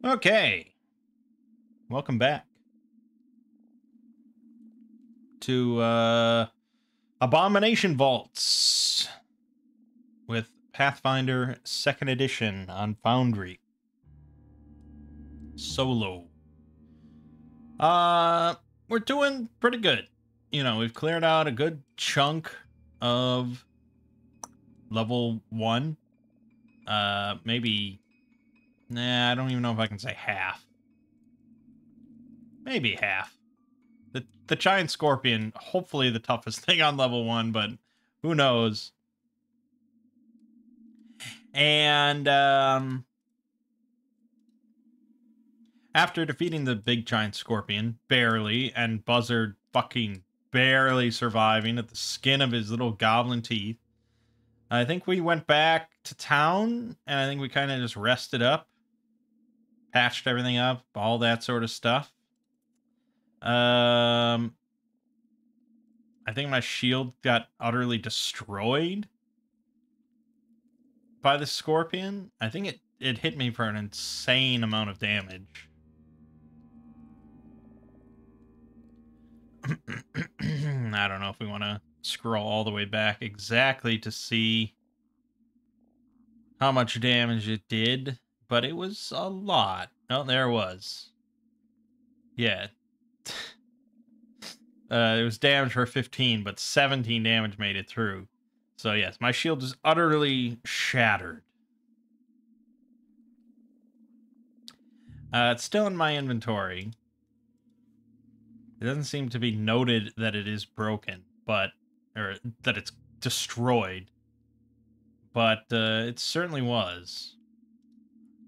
Okay, welcome back to Abomination Vaults with Pathfinder 2nd Edition on Foundry. Solo. We're doing pretty good. You know, we've cleared out a good chunk of level 1. Maybe... Nah, I don't even know if I can say half. Maybe half. The giant scorpion, hopefully the toughest thing on level 1, but who knows. And after defeating the big giant scorpion, barely, and Buzzard fucking barely surviving at the skin of his little goblin teeth, I think we went back to town, and I think we kind of just rested up, patched everything up, all that sort of stuff. I think my shield got utterly destroyed by the scorpion. I think it hit me for an insane amount of damage. I don't know if we want to scroll all the way back exactly to see how much damage it did, but it was a lot. Oh, there it was. Yeah. It was damage for 15, but 17 damage made it through. So yes, my shield is utterly shattered. It's still in my inventory. It doesn't seem to be noted that it is broken, or that it's destroyed. But it certainly was.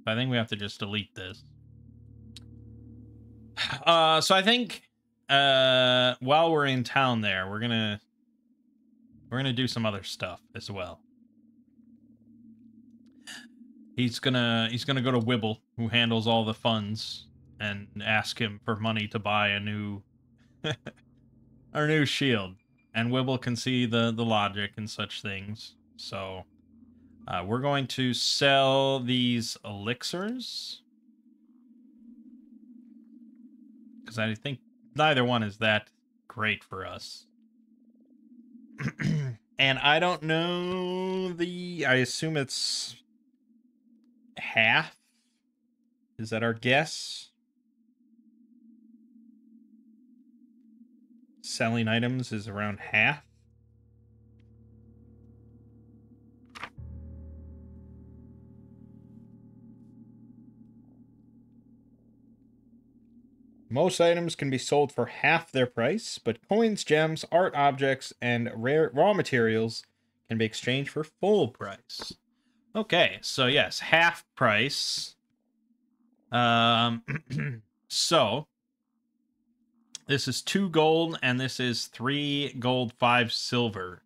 I think we have to just delete this. So I think while we're in town there, we're gonna do some other stuff as well. He's gonna go to Wibble, who handles all the funds, and ask him for money to buy a new our new shield. And Wibble can see the logic and such things. So we're going to sell these elixirs, because I think neither one is that great for us. And I don't know I assume it's half. Is that our guess? Selling items is around half. Most items can be sold for half their price, but coins, gems, art objects, and raw materials can be exchanged for full price. Okay, so yes, half price. So this is 2 gold, and this is 3 gold, 5 silver.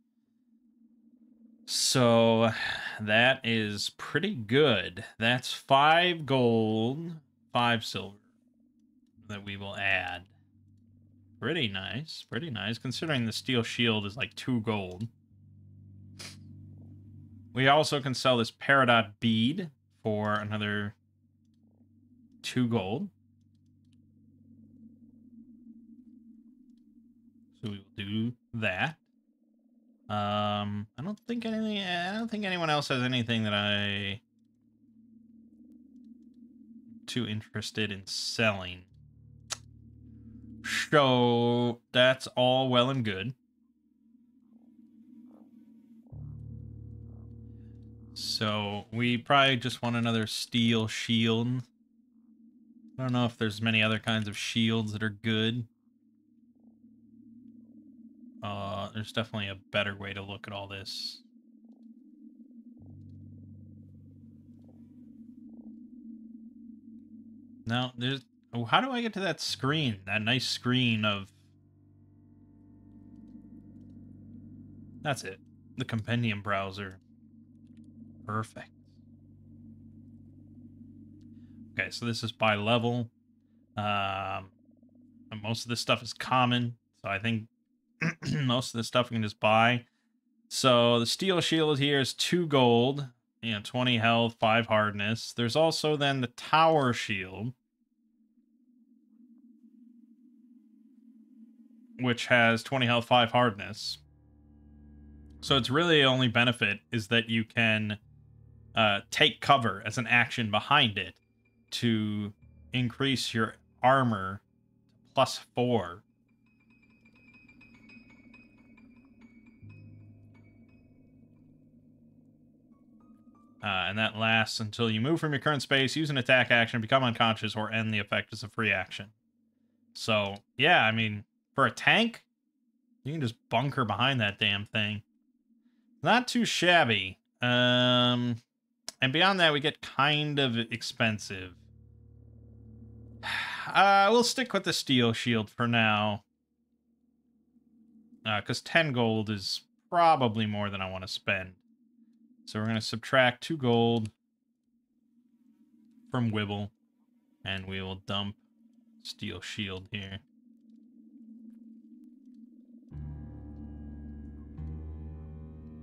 So that is pretty good. That's 5 gold, 5 silver that we will add. Pretty nice, considering the steel shield is like 2 gold. We also can sell this Peridot bead for another 2 gold. So we will do that. I don't think anyone else has anything that I'm too interested in selling. So that's all well and good. So we probably just want another steel shield. I don't know if there's many other kinds of shields that are good. There's definitely a better way to look at all this. Now, there's... Oh, how do I get to that screen? That nice screen of... That's it. The compendium browser. Perfect. Okay, so this is by level. Most of this stuff is common, so I think most of the stuff we can just buy. So the steel shield here is 2 gold. 20 health, 5 hardness. There's also then the tower shield, which has 20 health, 5 hardness. So its really only benefit is that you can take cover as an action behind it to increase your armor plus 4. And that lasts until you move from your current space, use an attack action, become unconscious, or end the effect as a free action. So, yeah, I mean, for a tank, you can just bunker behind that damn thing. Not too shabby. And beyond that, we get kind of expensive. We'll stick with the steel shield for now. Because 10 gold is probably more than I want to spend. So we're going to subtract 2 gold from Wibble, and we will dump steel shield here.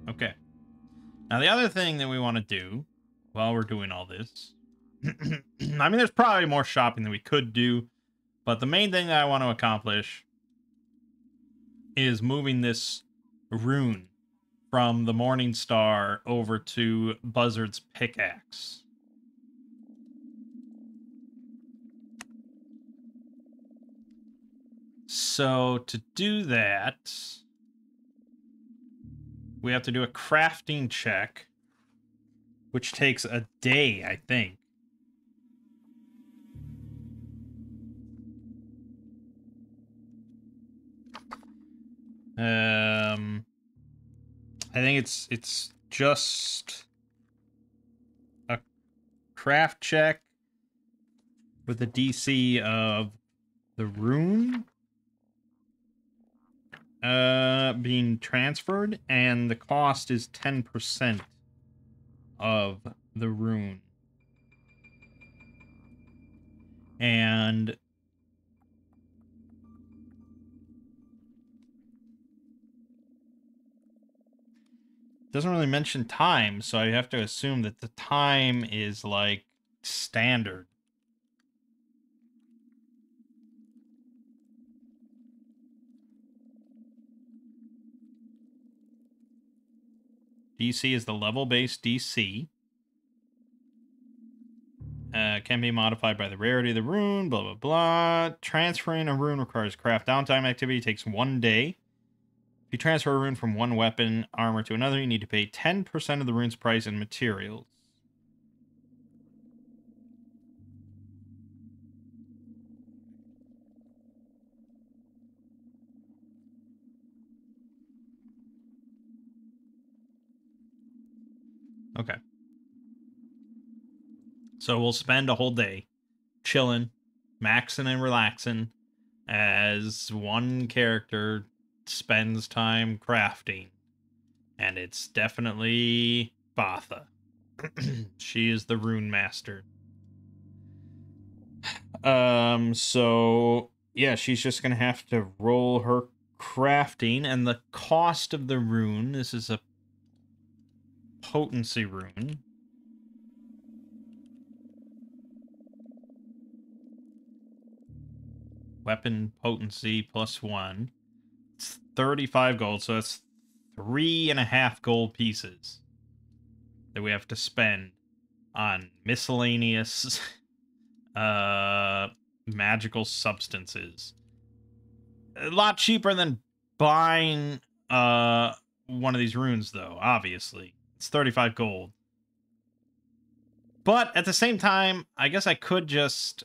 Okay. Now, the other thing that we want to do while we're doing all this... I mean, there's probably more shopping that we could do, but the main thing that I want to accomplish is moving this rune from the Morning Star over to Buzzard's pickaxe. So to do that, we have to do a crafting check, which takes a day, I think. I think it's just a craft check with a DC of the rune being transferred, and the cost is 10% of the rune. And doesn't really mention time, so I have to assume that the time is like standard. DC is the level-based DC. Can be modified by the rarity of the rune, blah, blah, blah. Transferring a rune requires craft downtime activity, takes 1 day. If you transfer a rune from one weapon armor to another, you need to pay 10% of the rune's price in materials. Okay. So we'll spend a whole day chilling, maxing and relaxing as one character spends time crafting. And it's definitely Batha. She is the rune master. So yeah, she's just gonna have to roll her crafting, and the cost of the rune, this is a potency rune. Weapon potency +1. It's 35 gold, so that's 3.5 gold pieces that we have to spend on miscellaneous magical substances. A lot cheaper than buying one of these runes, though, obviously. It's 35 gold. But at the same time, I guess I could just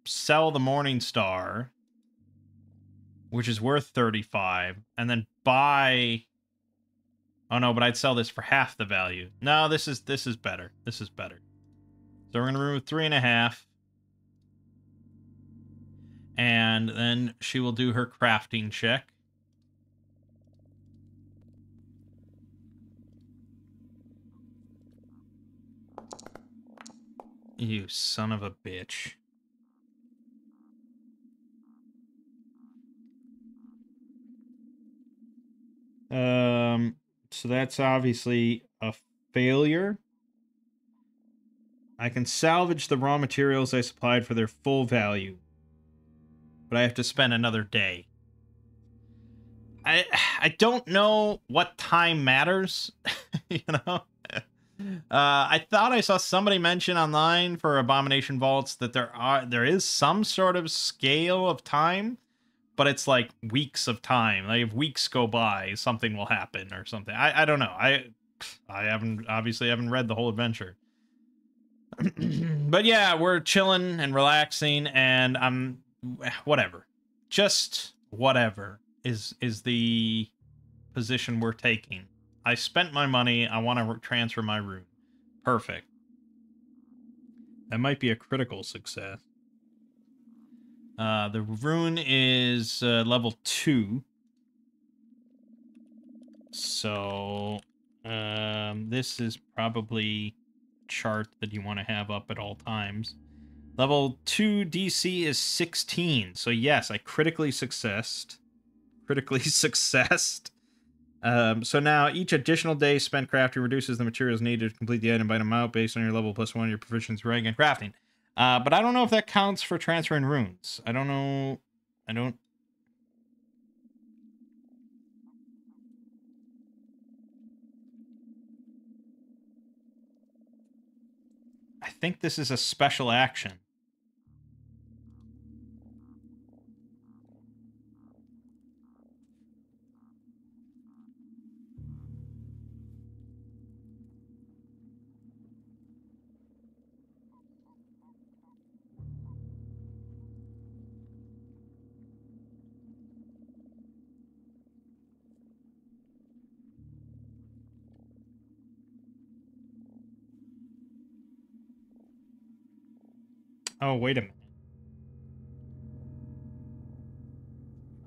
sell the Morning Star, which is worth 35, and then buy... Oh no, but I'd sell this for half the value. No, this is better. This is better. So we're gonna remove 3.5. And then she will do her crafting check. You son of a bitch. So that's obviously a failure. I can salvage the raw materials I supplied for their full value, but I have to spend another day. I don't know what time matters, you know? I thought I saw somebody mention online for Abomination Vaults that there is some sort of scale of time, but it's like weeks of time. Like if weeks go by, something will happen or something. I don't know. I obviously haven't read the whole adventure. But yeah, we're chilling and relaxing, and I'm whatever. Just whatever is the position we're taking. I spent my money. I want to transfer my rune. Perfect. That might be a critical success. The rune is level 2. So this is probably chart that you want to have up at all times. Level 2 DC is 16. So yes, I critically successed. So now each additional day spent crafting reduces the materials needed to complete the item by an amount based on your level plus 1 your proficiency rank in crafting. But I don't know if that counts for transferring runes. I don't know. I think this is a special action. Oh, wait a minute.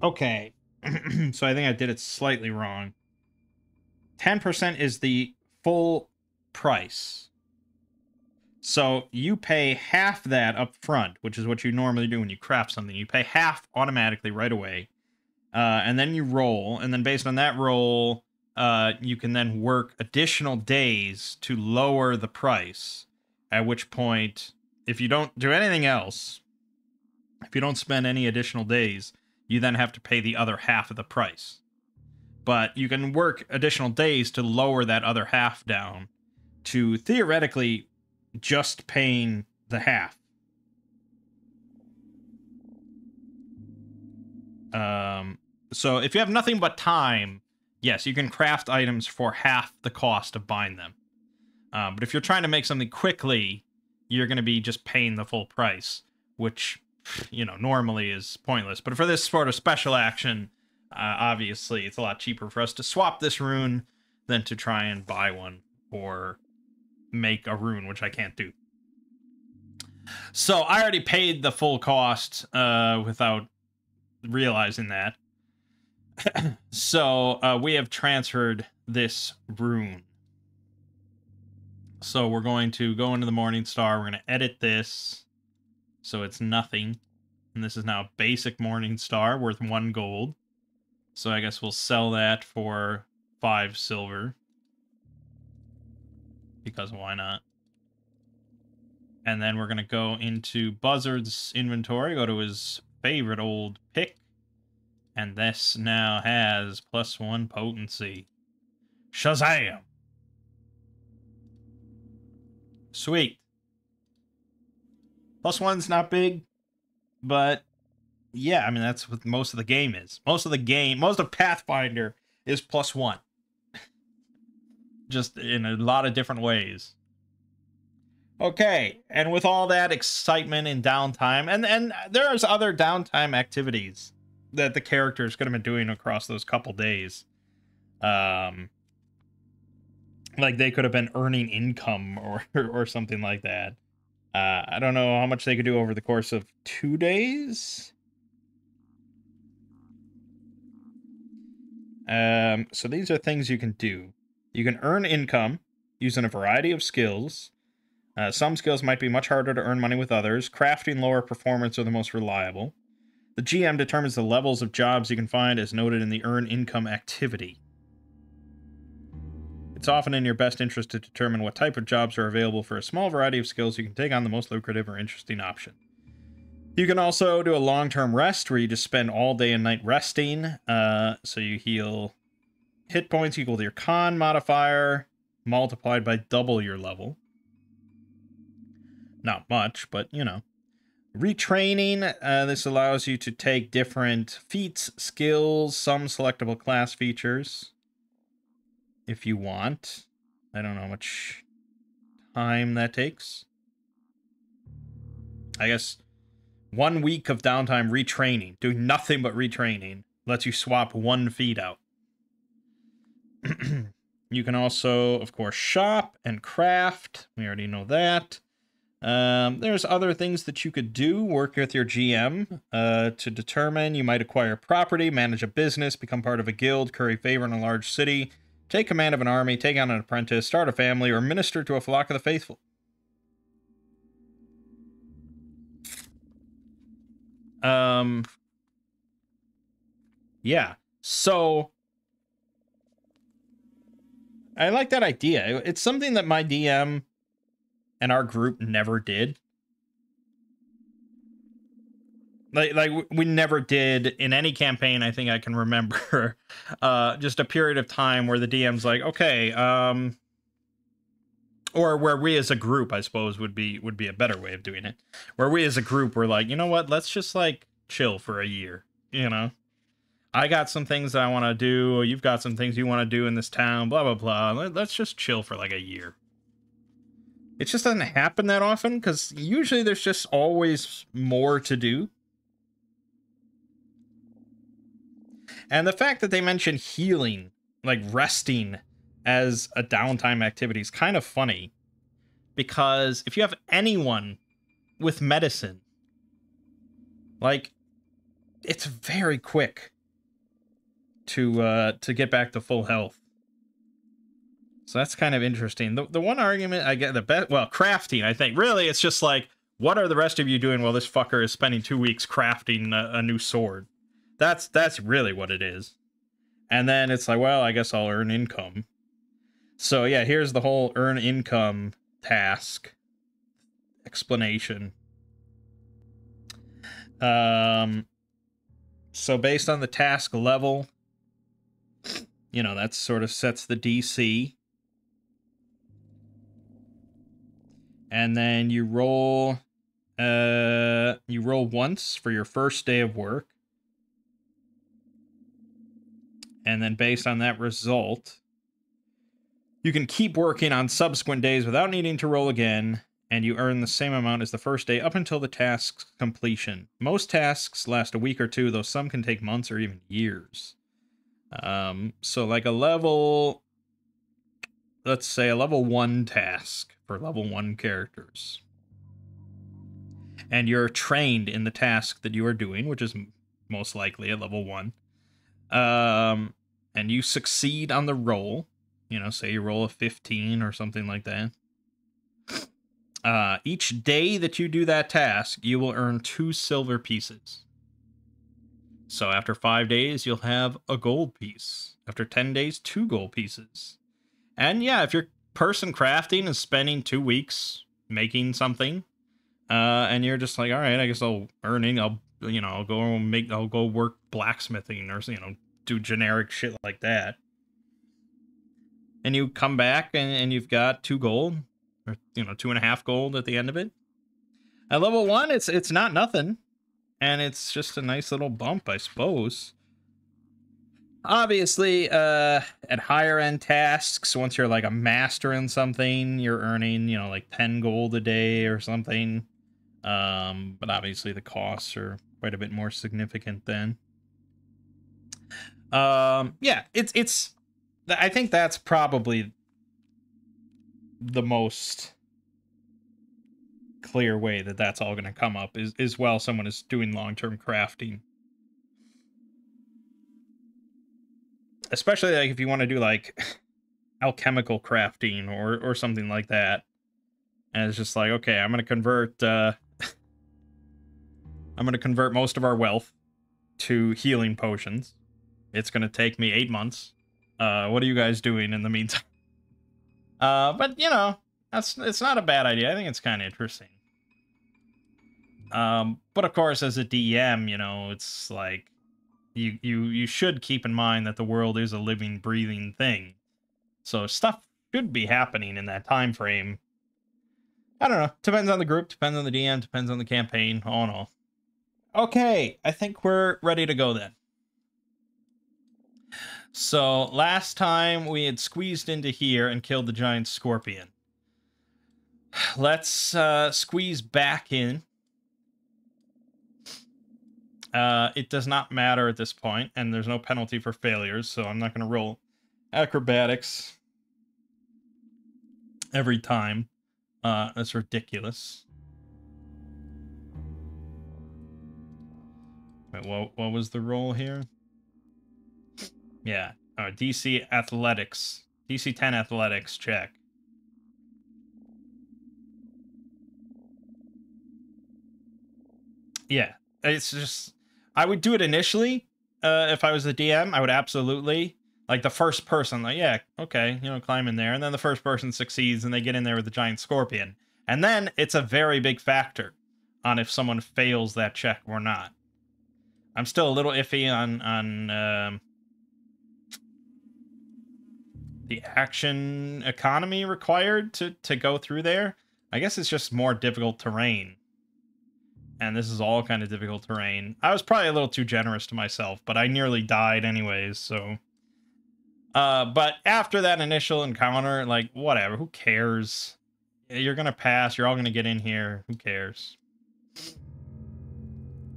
Okay. So I think I did it slightly wrong. 10% is the full price. So you pay half that up front, which is what you normally do when you craft something. You pay half automatically right away. And then you roll. And then based on that roll, you can then work additional days to lower the price. At which point, if you don't do anything else, if you don't spend any additional days, you then have to pay the other half of the price. But you can work additional days to lower that other half down to theoretically just paying the half. So if you have nothing but time, yes, you can craft items for half the cost of buying them. But if you're trying to make something quickly, you're going to be just paying the full price, which, you know, normally is pointless. But for this sort of special action, obviously it's a lot cheaper for us to swap this rune than to try and buy one or make a rune, which I can't do. So I already paid the full cost without realizing that. So we have transferred this rune. So we're going to go into the Morning Star. We're going to edit this so it's nothing. And this is now a basic Morning Star worth 1 gold. So I guess we'll sell that for 5 silver. Because why not? And then we're going to go into Buzzard's inventory, go to his favorite old pick. And this now has +1 potency. Shazam! Sweet. +1's not big, but yeah, I mean, that's what most of the game is. Most of Pathfinder is +1. Just in a lot of different ways. Okay, and with all that excitement and downtime, and there's other downtime activities that the characters could have been doing across those couple days. Like they could have been earning income or something like that. I don't know how much they could do over the course of 2 days. So these are things you can do. You can earn income using a variety of skills. Some skills might be much harder to earn money with others. Crafting, lower performance are the most reliable. The GM determines the levels of jobs you can find as noted in the earn income activity. It's often in your best interest to determine what type of jobs are available for a small variety of skills. You can take on the most lucrative or interesting option. You can also do a long-term rest where you just spend all day and night resting. So you heal hit points equal to your con modifier, multiplied by double your level. Not much, but, you know. Retraining, this allows you to take different feats, skills, some selectable class features, if you want. I don't know how much time that takes. I guess 1 week of downtime retraining, doing nothing but retraining, lets you swap 1 feat out. You can also, of course, shop and craft. We already know that. There's other things that you could do. Work with your GM to determine. You might acquire property, manage a business, become part of a guild, curry favor in a large city, take command of an army, take on an apprentice, start a family, or minister to a flock of the faithful. Yeah. So I like that idea. It's something that my DM and our group never did. Like we never did in any campaign I think I can remember. Just a period of time where the DM's like, okay, or where we as a group, I suppose, would be a better way of doing it. Where we as a group were like, you know what, let's just like chill for a year, you know? I got some things that I want to do, you've got some things you want to do in this town, blah, blah, blah. Let's just chill for like a year. It just doesn't happen that often, because usually there's just always more to do. And the fact that they mention healing, like resting, as a downtime activity is kind of funny. Because if you have anyone with medicine, like, it's very quick to get back to full health. So that's kind of interesting. The one argument I get, the best, well, crafting, I think. Really, it's just like, what are the rest of you doing while this fucker is spending 2 weeks crafting a new sword? That's really what it is. And then it's like, well, I guess I'll earn income. So yeah, here's the whole earn income task explanation. So based on the task level, you know, that sort of sets the DC. And then you roll once for your first day of work. And then based on that result, you can keep working on subsequent days without needing to roll again, and you earn the same amount as the first day up until the task's completion. Most tasks last a week or two, though some can take months or even years. So like a level, let's say a level 1 task for level 1 characters. And you're trained in the task that you are doing, which is most likely at level 1. And you succeed on the roll. You know, say you roll a 15 or something like that. Each day that you do that task, you will earn 2 silver pieces. So after 5 days, you'll have a gold piece. After 10 days, 2 gold pieces. And yeah, if your person crafting is spending 2 weeks making something, and you're just like, all right, I guess I'll I'll go work blacksmithing or, you know, do generic shit like that. And you come back and you've got 2 gold, or, you know, 2.5 gold at the end of it. At level 1, it's not nothing. And it's just a nice little bump, I suppose. Obviously, at higher end tasks, once you're like a master in something, you're earning, you know, like 10 gold a day or something. But obviously the costs are quite a bit more significant then. Yeah, it's I think that's probably the most clear way that that's all going to come up is while someone is doing long-term crafting. Especially like if you want to do like alchemical crafting or something like that. And it's just like, okay, I'm going to convert most of our wealth to healing potions. It's going to take me 8 months. What are you guys doing in the meantime? But you know, it's not a bad idea. I think it's kind of interesting. But of course, as a DM, you know, it's like you should keep in mind that the world is a living, breathing thing. So stuff should be happening in that time frame. I don't know. Depends on the group, depends on the DM, depends on the campaign, all in all. Okay, I think we're ready to go then. So last time we had squeezed into here and killed the giant scorpion. Let's squeeze back in. It does not matter at this point, and there's no penalty for failures, so I'm not going to roll acrobatics every time. That's ridiculous. Wait, what was the roll here? Yeah. DC Athletics. DC 10 Athletics check. Yeah. It's just... I would do it initially. If I was the DM, I would absolutely... Like, the first person, like, yeah, okay, you know, climb in there. And then the first person succeeds, and they get in there with the giant scorpion. And then it's a very big factor on if someone fails that check or not. I'm still a little iffy on the action economy required to go through there. I guess it's just more difficult terrain. And this is all kind of difficult terrain. I was probably a little too generous to myself, but I nearly died anyways, so... but after that initial encounter, like, whatever, who cares? You're gonna pass, you're all gonna get in here, who cares?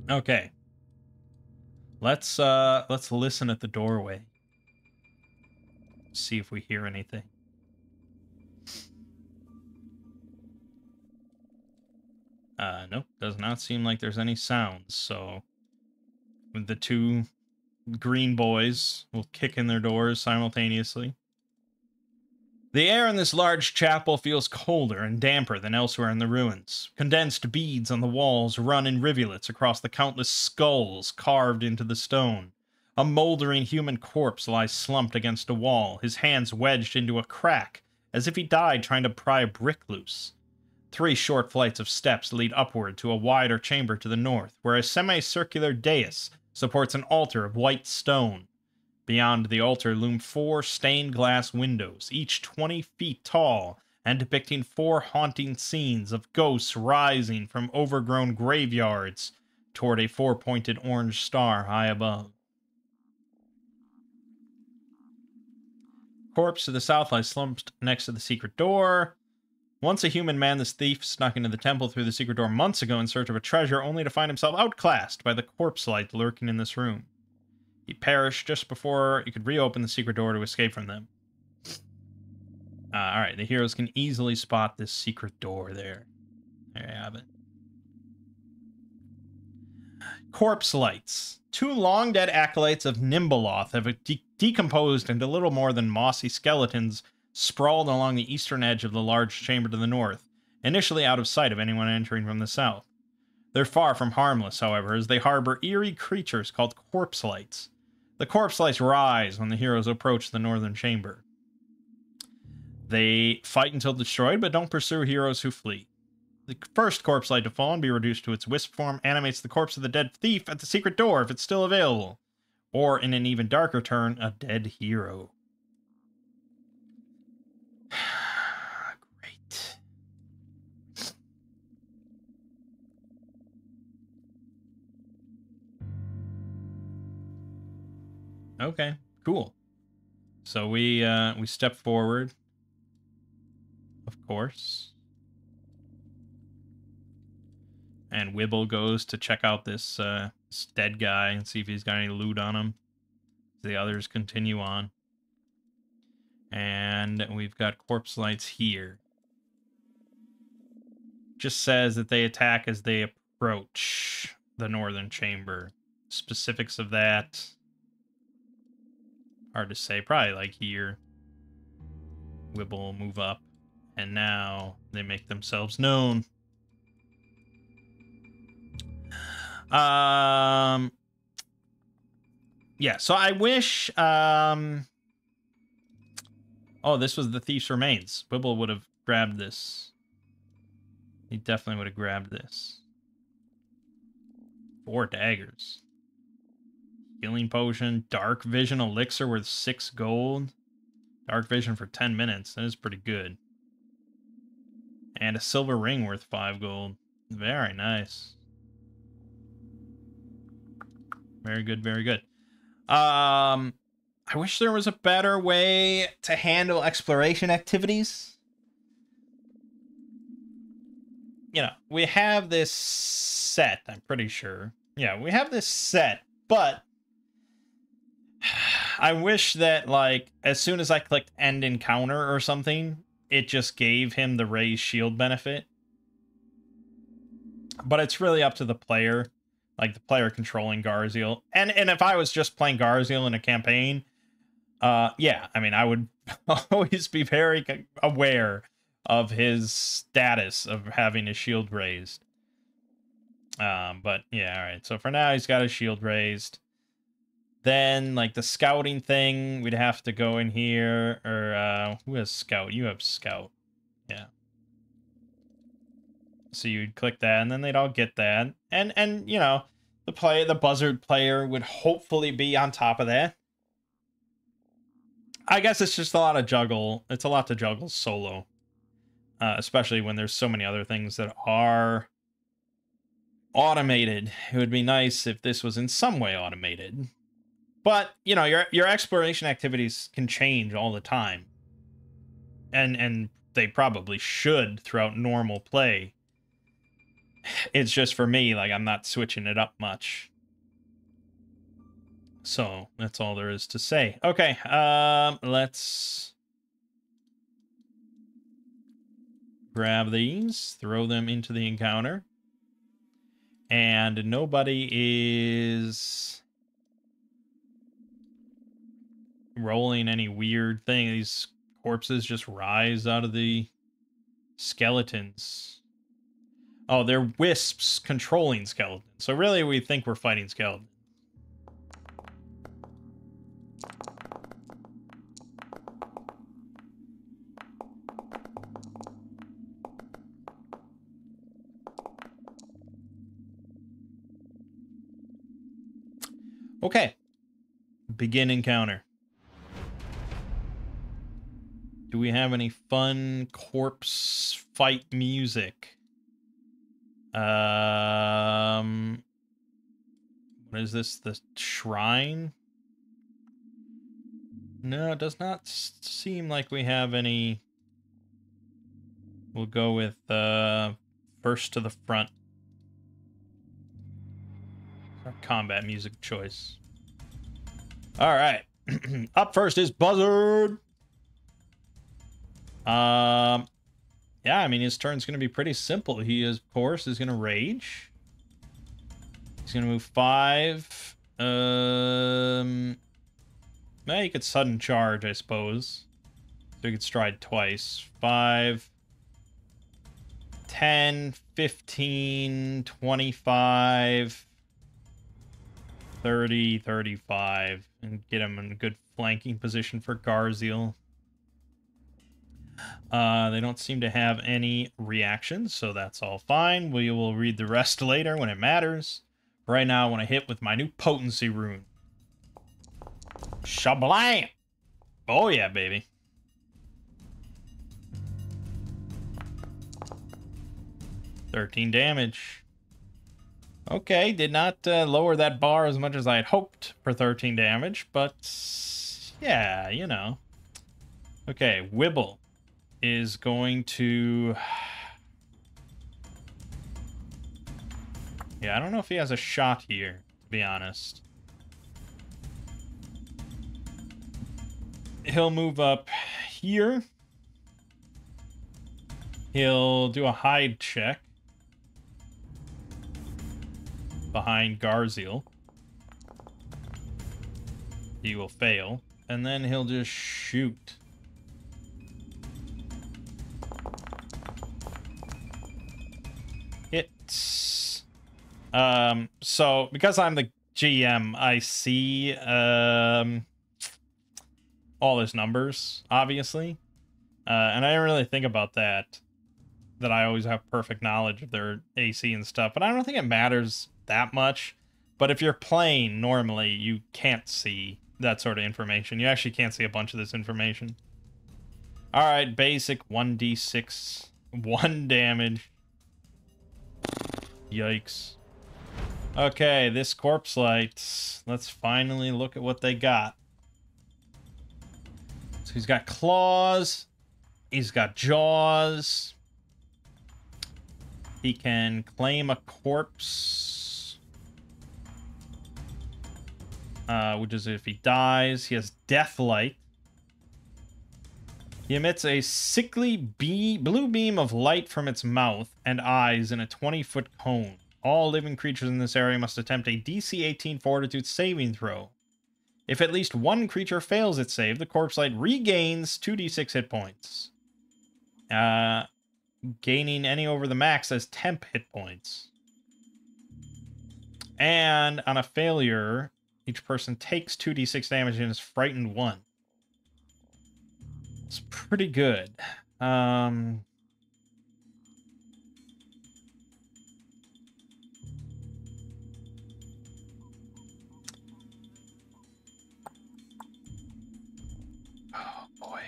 Okay. Let's listen at the doorway. See if we hear anything. Nope, does not seem like there's any sounds, so... The two green boys will kick in their doors simultaneously. The air in this large chapel feels colder and damper than elsewhere in the ruins. Condensed beads on the walls run in rivulets across the countless skulls carved into the stone. A moldering human corpse lies slumped against a wall, his hands wedged into a crack, as if he died trying to pry a brick loose. 3 short flights of steps lead upward to a wider chamber to the north, where a semicircular dais supports an altar of white stone. Beyond the altar loom 4 stained glass windows, each 20 feet tall, and depicting 4 haunting scenes of ghosts rising from overgrown graveyards toward a 4-pointed orange star high above. Corpse to the south lies slumped next to the secret door. Once a human man, this thief snuck into the temple through the secret door months ago in search of a treasure, only to find himself outclassed by the corpse light lurking in this room. He perished just before he could reopen the secret door to escape from them. Alright, the heroes can easily spot this secret door there. There you have it. Corpse lights. 2 long-dead acolytes of Nimbaloth have decomposed into little more than mossy skeletons sprawled along the eastern edge of the large chamber to the north, initially out of sight of anyone entering from the south. They're far from harmless, however, as they harbor eerie creatures called corpse lights. The corpse lights rise when the heroes approach the northern chamber. They fight until destroyed, but don't pursue heroes who flee. The first corpse light to fall and be reduced to its wisp form animates the corpse of the dead thief at the secret door if it's still available. Or, in an even darker turn, a dead hero. Great. Okay, cool. So we step forward, of course. And Wibble goes to check out this, this dead guy and see if he's got any loot on him. The others continue on. And we've got corpse lights here. Just says that they attack as they approach the northern chamber. Specifics of that, hard to say. Probably like here. Wibble will move up. And now they make themselves known. Yeah, so I wish Oh, this was the Thief's Remains. Wibble would have grabbed this. He definitely would have grabbed this. 4 daggers. Healing potion. Dark Vision elixir worth 6 gold. Dark Vision for 10 minutes. That is pretty good. And a silver ring worth 5 gold. Very nice. Very good, very good. I wish there was a better way to handle exploration activities. You know, we have this set, I'm pretty sure. Yeah, we have this set, but I wish that, like, as soon as I clicked end encounter or something, it just gave him the raised shield benefit. But it's really up to the player, like the player controlling Garziel. And if I was just playing Garziel in a campaign, yeah, I mean, I would always be very aware of his status of having his shield raised. But yeah, all right. So for now, he's got his shield raised. Then, like, the scouting thing, we'd have to go in here, or, who has scout? You have scout. Yeah. So you'd click that, and then they'd all get that. And you know, the buzzard player would hopefully be on top of that. I guess it's just a lot of juggle. It's a lot to juggle solo. Especially when there's so many other things that are automated. It would be nice if this was in some way automated. But, you know, your exploration activities can change all the time. And they probably should throughout normal play. It's just for me, like, I'm not switching it up much. So, that's all there is to say. Okay, let's grab these, throw them into the encounter. And nobody is rolling any weird thing. These corpses just rise out of the skeletons. Oh, they're wisps controlling skeletons. So really, we think we're fighting skeletons. Okay. Begin encounter. Do we have any fun corpse fight music? What is this? The shrine? No, it does not seem like we have any. We'll go with first to the front. Our combat music choice. All right. Up first is Buzzard. Yeah, I mean, his turn's going to be pretty simple. He, of course, is going to rage. He's going to move 5. Well, he could sudden charge, I suppose. So he could stride twice. 5, 10, 15, 25, 30, 35. And get him in a good flanking position for Garziel. They don't seem to have any reactions, so that's all fine. We will read the rest later when it matters. Right now, I want to hit with my new potency rune. Shablam! Oh yeah, baby. $13 damage. Okay, did not lower that bar as much as I had hoped for 13 damage, but yeah, you know. Okay, Wibble is going to... Yeah, I don't know if he has a shot here, to be honest. He'll move up here. He'll do a hide check behind Garziel. He will fail. And then he'll just shoot. Hits. So because I'm the GM, I see all his numbers, obviously. And I didn't really think about that I always have perfect knowledge of their AC and stuff. But I don't think it matters that much. But if you're playing normally, you can't see that sort of information. You actually can't see a bunch of this information. Alright, basic 1d6, 1 damage. Yikes. Okay, this corpse light. Let's finally look at what they got. So he's got claws. He's got jaws. He can claim a corpse. Which is if he dies. He has death light. He emits a sickly blue beam of light from its mouth and eyes in a 20-foot cone. All living creatures in this area must attempt a DC 18 Fortitude saving throw. If at least one creature fails its save, the corpse light regains 2d6 hit points. Gaining any over the max as temp hit points. And on a failure, each person takes 2d6 damage and is frightened 1. It's pretty good. Oh boy.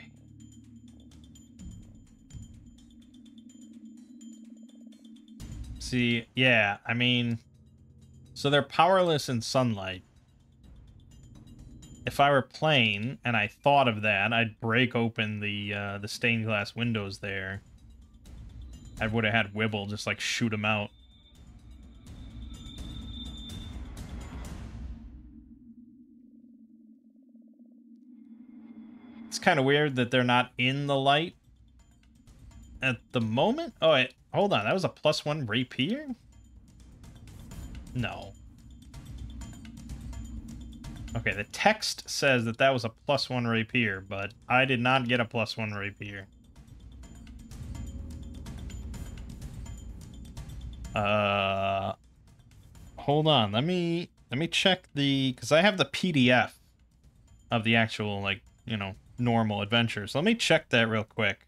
See, yeah, I mean, so they're powerless in sunlight. If I were playing and I thought of that, I'd break open the stained glass windows there. I would have had Wibble just like shoot him out. It's kind of weird that they're not in the light at the moment. Oh, wait, hold on. That was a +1 rapier? No. Okay, the text says that was a +1 rapier, but I did not get a +1 rapier. Hold on. Let me check because I have the PDF of the actual, like, you know, normal adventure. So let me check that real quick.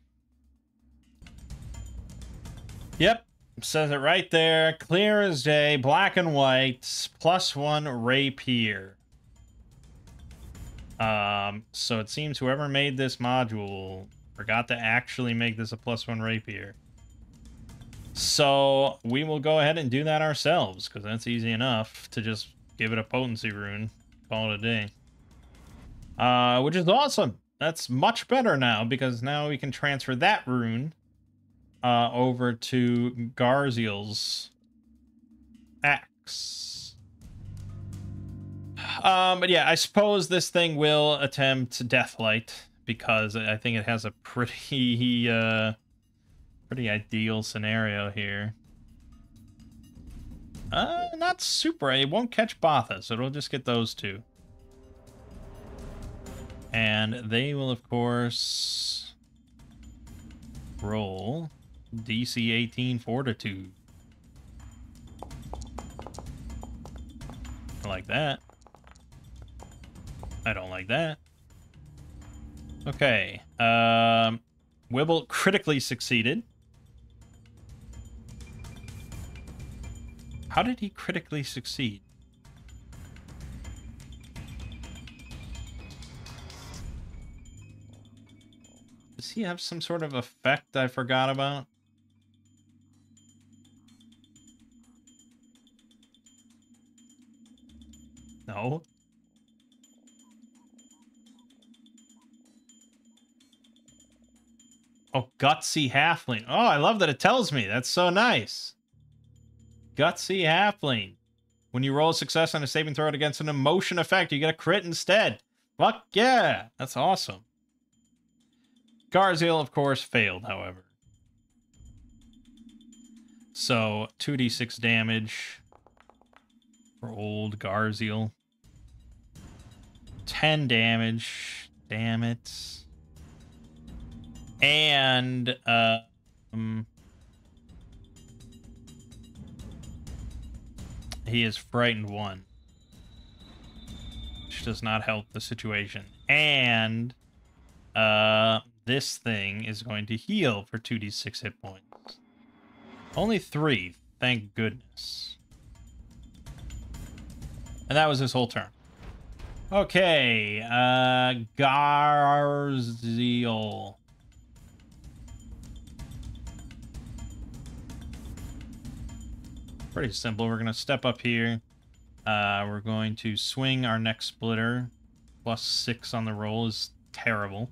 Yep, says it right there. Clear as day, black and white, +1 rapier. So it seems whoever made this module forgot to actually make this a +1 rapier. So we will go ahead and do that ourselves, because that's easy enough to just give it a potency rune. Call it a day. Which is awesome. That's much better now, because now we can transfer that rune over to Garziel's axe. But yeah, I suppose this thing will attempt Deathlight, because I think it has a pretty, pretty ideal scenario here. Not super. It won't catch Botha, so it'll just get those two. And they will, of course, roll DC 18 Fortitude. I like that. I don't like that. Okay. Wibble critically succeeded. How did he critically succeed? Does he have some sort of effect I forgot about? No. Oh, Gutsy Halfling. Oh, I love that it tells me. That's so nice. Gutsy Halfling. When you roll a success on a saving throw against an emotion effect, you get a crit instead. Fuck yeah. That's awesome. Garziel, of course, failed, however. So, 2d6 damage for old Garziel. 10 damage. Damn it. And, he is frightened 1. Which does not help the situation. And This thing is going to heal for 2d6 hit points. Only 3, thank goodness. And that was his whole turn. Okay, Garziel. Pretty simple. We're going to step up here. We're going to swing our next splitter. +6 on the roll is terrible.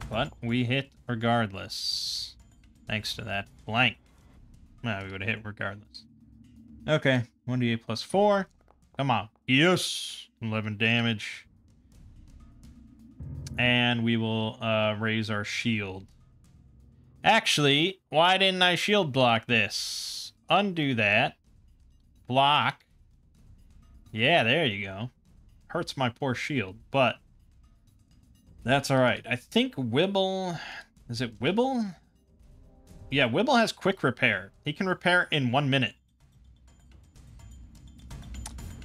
But we hit regardless. Thanks to that blank. No, we would have hit regardless. Okay, 1d8 +4. Come on. Yes! 11 damage. And we will raise our shield. Actually, why didn't I shield block this? Undo that. Block. Yeah, there you go. Hurts my poor shield, but that's alright. I think Wibble... Is it Wibble? Yeah, Wibble has quick repair. He can repair in 1 minute.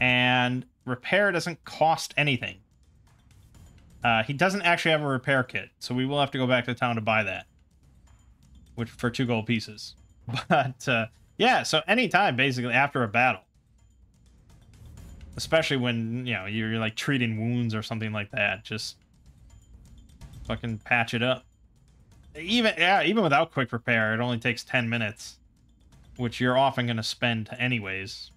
And repair doesn't cost anything. He doesn't actually have a repair kit, so we will have to go back to town to buy that. Which for 2 gold pieces. But, yeah, so anytime, basically, after a battle. Especially when, you know, you're like treating wounds or something like that. Just fucking patch it up. Even without quick repair, it only takes 10 minutes. Which you're often going to spend anyways.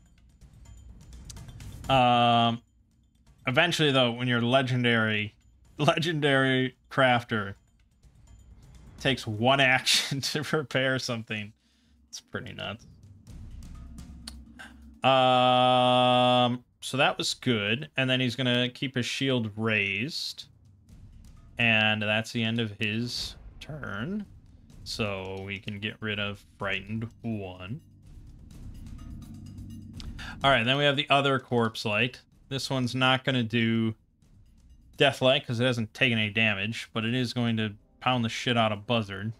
Eventually, though, when you're legendary crafter, it takes 1 action to repair something. It's pretty nuts. So that was good. And then he's going to keep his shield raised. And that's the end of his turn. So we can get rid of Frightened 1. Alright, then we have the other Corpse Light. This one's not going to do Deathlight because it hasn't taken any damage, but it is going to pound the shit out of Buzzard.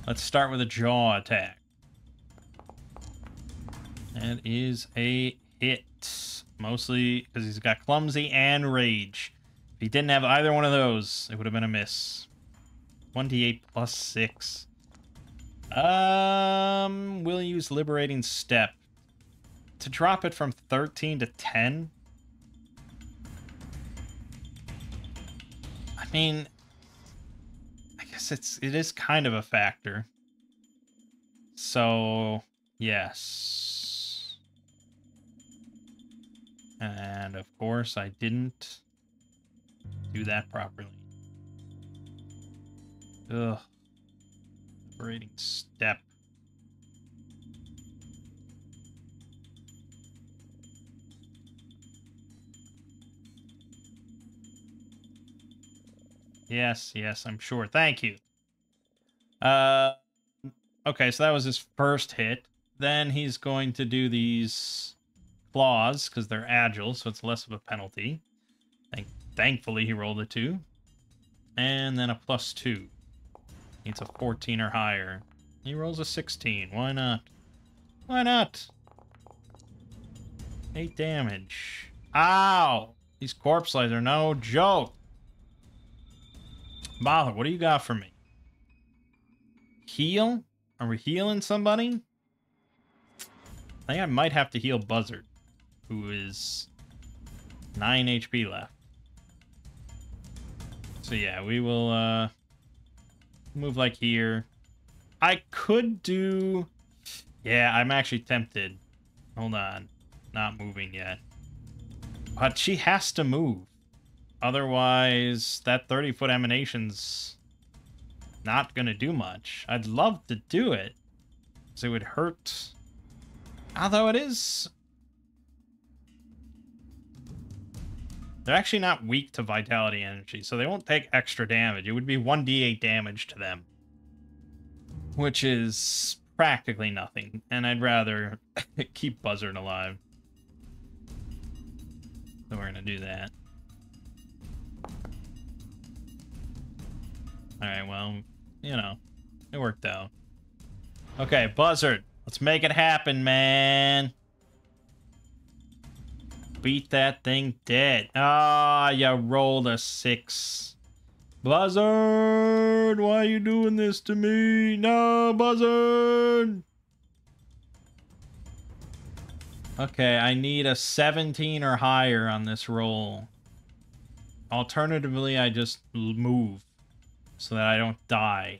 Let's start with a jaw attack. That is a hit. Mostly because he's got Clumsy and Rage. If he didn't have either one of those, it would have been a miss. 1d8 +6. We'll use Liberating Step. To drop it from 13 to 10? I mean, I guess it is kind of a factor. So, yes. And of course, I didn't do that properly. Ugh. Liberating Step. Yes, I'm sure. Thank you. Okay, so that was his first hit. Then he's going to do these claws, because they're agile, so it's less of a penalty. Thankfully, he rolled a 2. And then a +2. Needs a 14 or higher. He rolls a 16. Why not? Why not? 8 damage. Ow! These corpse lights are no joke. Bother, what do you got for me? Heal? Are we healing somebody? I think I might have to heal Buzzard, who is 9 HP left. So yeah, we will move like here. I could do... Yeah, I'm actually tempted. Hold on. Not moving yet. But she has to move. Otherwise, that 30-foot emanation's not gonna do much. I'd love to do it, because it would hurt. Although it is... They're actually not weak to Vitality Energy, so they won't take extra damage. It would be 1d8 damage to them. Which is practically nothing, and I'd rather keep Buzzard alive. So we're gonna do that. Alright, well, you know, it worked out. Okay, Buzzard, let's make it happen, man. beat that thing dead. Ah, you rolled a 6. Buzzard, why are you doing this to me? No, Buzzard! Okay, I need a 17 or higher on this roll. Alternatively, I just move so that I don't die.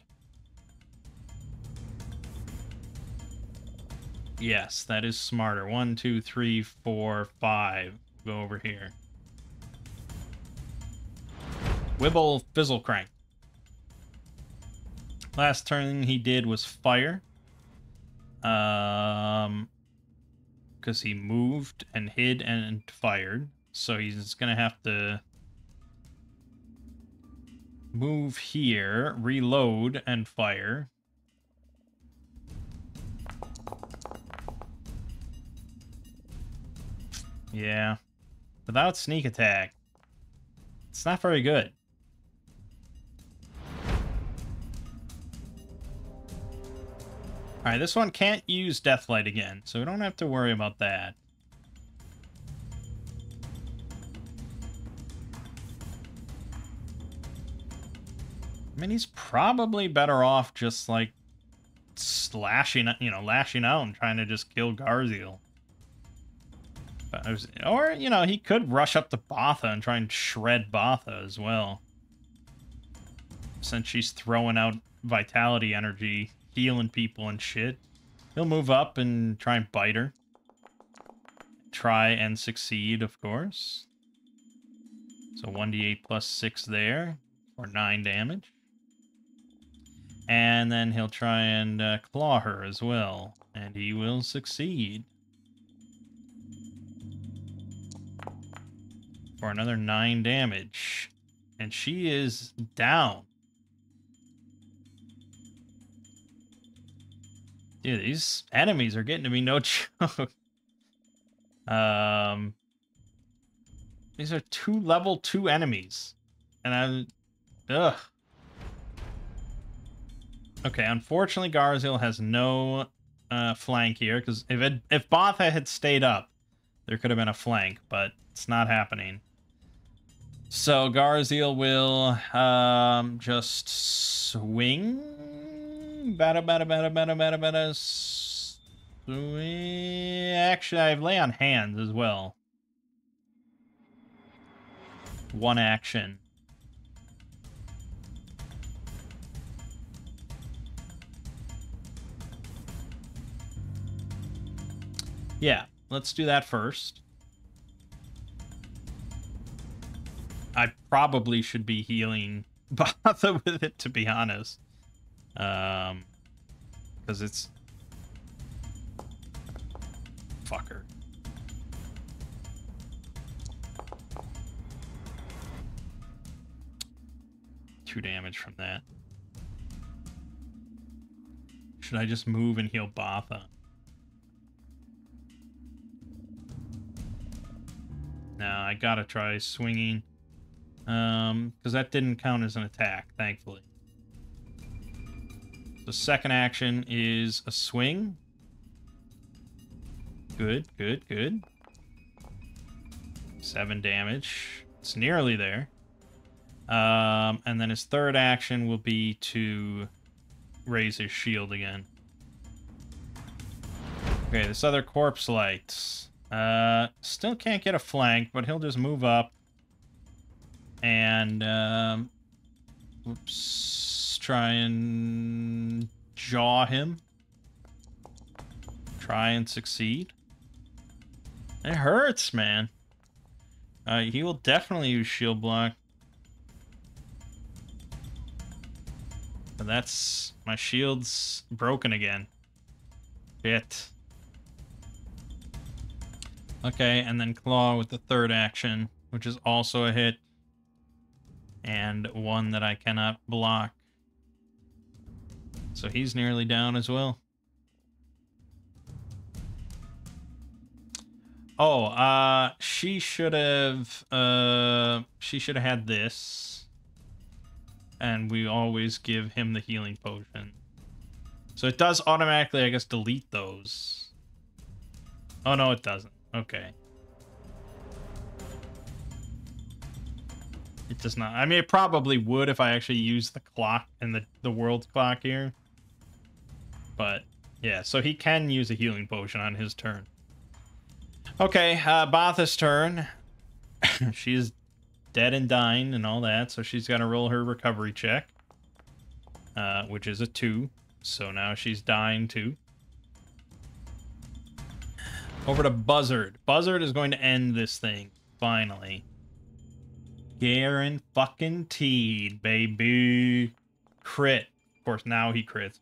Yes, that is smarter. 1, 2, 3, 4, 5. Go over here. Wibble Fizzle Crank. Last turn he did was fire. Because he moved and hid and fired. So he's going to have to move here, reload, and fire. Yeah. Without sneak attack, it's not very good. Alright, this one can't use Deathlight again, so we don't have to worry about that. I mean, he's probably better off just, like, lashing out and trying to just kill Garziel. Or, you know, he could rush up to Botha and try and shred Botha as well. Since she's throwing out vitality energy, healing people and shit. He'll move up and try and bite her. Try and succeed, of course. So 1d8 plus 6 there for 9 damage. And then he'll try and claw her as well. And he will succeed. For another 9 damage. And she is down. Dude, these enemies are getting to be no joke. These are 2 level 2 enemies. And I'm... Ugh. Okay, unfortunately Garziel has no flank here, because if Botha had stayed up, there could have been a flank, but it's not happening. So Garziel will just swing. Bada. Swing. Actually, I lay on hands as well. 1 action. Yeah, let's do that first. I probably should be healing Botha with it, to be honest. Because it's... Fucker. Two damage from that. Should I just move and heal Botha? No, I gotta try swinging. Because that didn't count as an attack, thankfully. The second action is a swing. Good. 7 damage. It's nearly there. And then his third action will be to raise his shield again. Okay, this other corpse light. Still can't get a flank, but he'll just move up. And, try and jaw him. Try and succeed. It hurts, man. He will definitely use shield block. But that's... my shield's broken again. Shit. Okay, and then claw with the third action, which is also a hit. And one that I cannot block. So he's nearly down as well. Oh, she should have had this. And we always give him the healing potion. So it does automatically, I guess, delete those. Oh, no, it doesn't. Okay. It does not. I mean, it probably would if I actually used the clock and the world's clock here. But, yeah, so he can use a healing potion on his turn. Okay, Botha's turn. She's dead and dying and all that, so she's got to roll her recovery check. Which is a 2. So now she's dying too. Over to Buzzard. Buzzard is going to end this thing, finally. Guaranteed, baby. Crit. Of course, now he crits.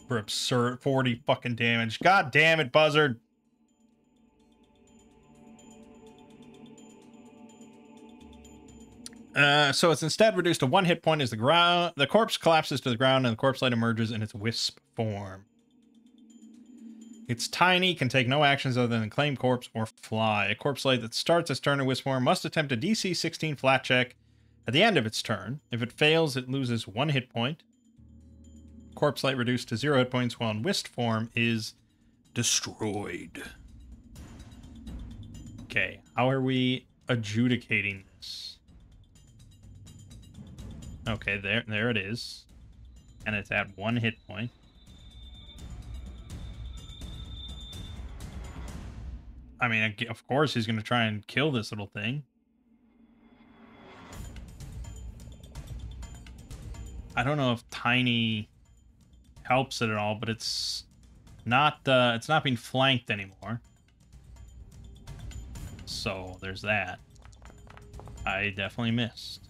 For absurd 40 fucking damage. God damn it, Buzzard. So it's instead reduced to 1 hit point as the corpse collapses to the ground and the corpse light emerges in its wisp form. It's tiny, can take no actions other than claim corpse or fly. A corpse light that starts its turn in wisp form must attempt a DC 16 flat check at the end of its turn. If it fails, it loses 1 hit point. Corpse light reduced to 0 hit points while in wisp form is destroyed. Okay, how are we adjudicating this? Okay, there it is. And it's at 1 hit point. I mean, of course he's going to try and kill this little thing. I don't know if Tiny helps it at all, but it's not being flanked anymore. So, there's that. I definitely missed.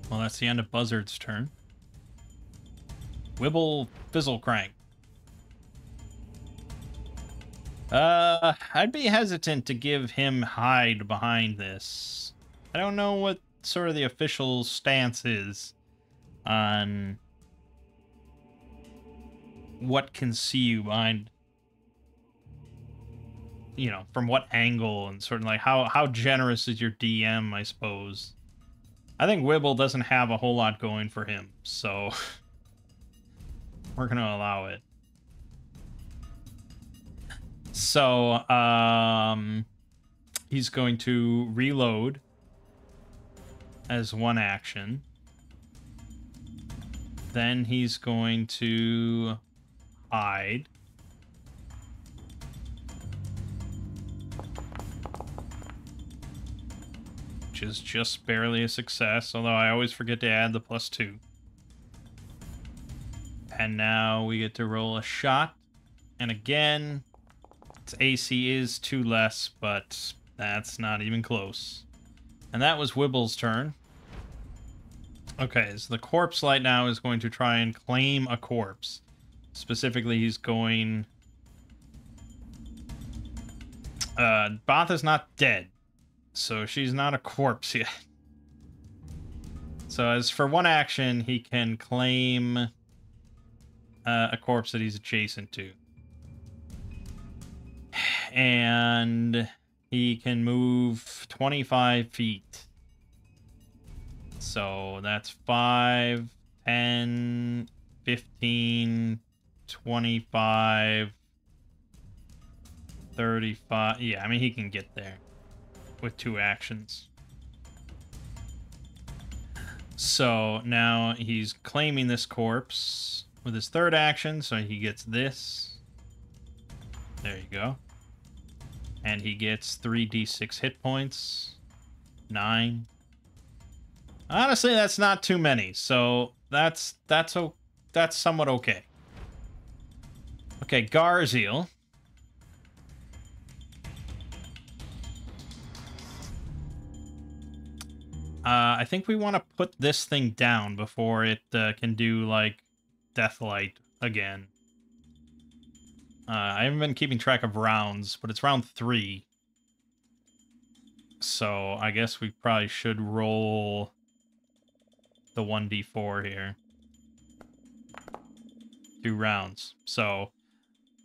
Well, that's the end of Buzzard's turn. Wibble Fizzle Crank. I'd be hesitant to give him hide behind this. I don't know what sort of the official stance is on what can see you behind, you know, from what angle, and sort of like how generous is your DM, I suppose. I think Wibble doesn't have a whole lot going for him, so we're going to allow it. So, he's going to reload as 1 action. Then he's going to hide. Which is just barely a success, although I always forget to add the +2. And now we get to roll a shot. And again, its AC is 2 less, but that's not even close. And that was Wibble's turn. Okay, so the corpse light now is going to try and claim a corpse. Specifically, he's going... Botha's not dead, so she's not a corpse yet. So as for 1 action, he can claim a corpse that he's adjacent to. And he can move 25 feet. So that's 5, 10, 15, 25, 35. Yeah, I mean, he can get there with 2 actions. So now he's claiming this corpse with his 3rd action, so he gets this. There you go. And he gets 3d6 hit points. 9. Honestly, that's not too many, so that's somewhat okay. Okay, Garziel. I think we want to put this thing down before it can do, like, Deathlight again. I haven't been keeping track of rounds, but it's round 3. So I guess we probably should roll the 1d4 here. 2 rounds. So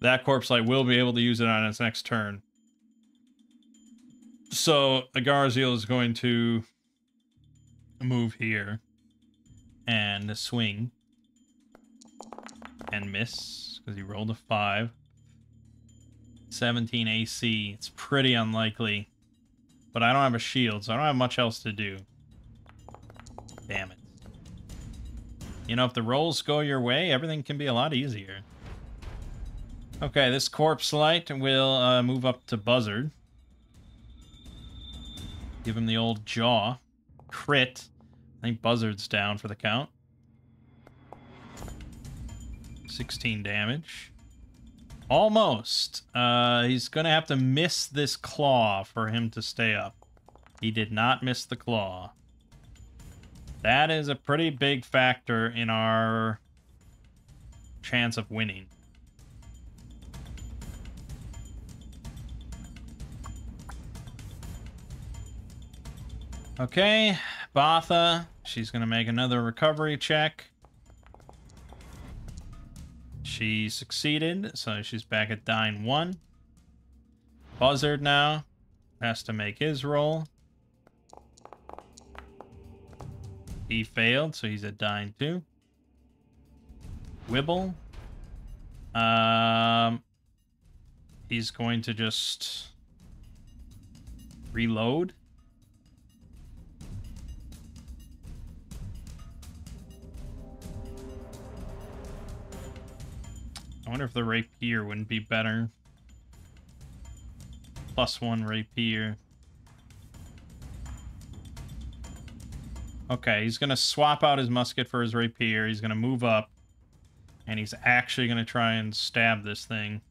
that corpse light will be able to use it on its next turn. So Agarziel is going to move here and swing and miss because he rolled a 5. 17 AC. It's pretty unlikely. But I don't have a shield, so I don't have much else to do. Damn it. You know, if the rolls go your way, everything can be a lot easier. Okay, this Corpse Light will move up to Buzzard. Give him the old jaw. Crit. I think Buzzard's down for the count. 16 damage. Almost. He's going to have to miss this claw for him to stay up. He did not miss the claw. That is a pretty big factor in our chance of winning. Okay, Botha. She's going to make another recovery check. She succeeded, so she's back at dying 1. Buzzard now has to make his roll. He failed, so he's at dying 2. Wibble. He's going to just reload. I wonder if the rapier wouldn't be better. +1 rapier. Okay, he's going to swap out his musket for his rapier. He's going to move up. And he's actually going to try and stab this thing.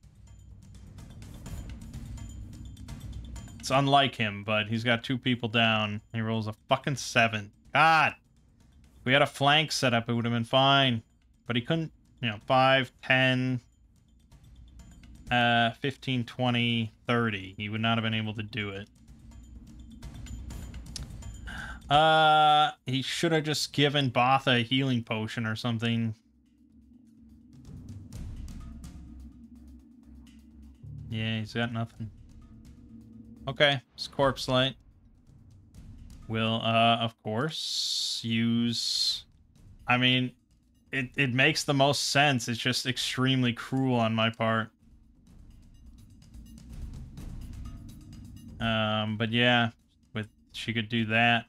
It's unlike him, but he's got 2 people down. He rolls a fucking 7. God! If we had a flank set up, it would have been fine. But he couldn't, you know, 5, 10... 15, 20, 30. He would not have been able to do it. He should have just given Botha a healing potion or something. Yeah, he's got nothing. Okay, it's Corpse Light. Will, of course, use... I mean, it makes the most sense. It's just extremely cruel on my part. But yeah, she could do that.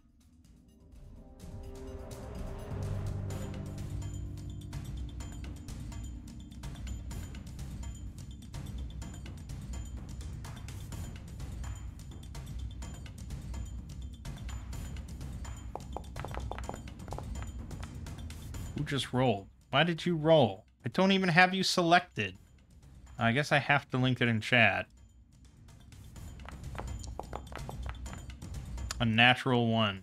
Who just rolled? Why did you roll? I don't even have you selected. I guess I have to link it in chat. A natural 1.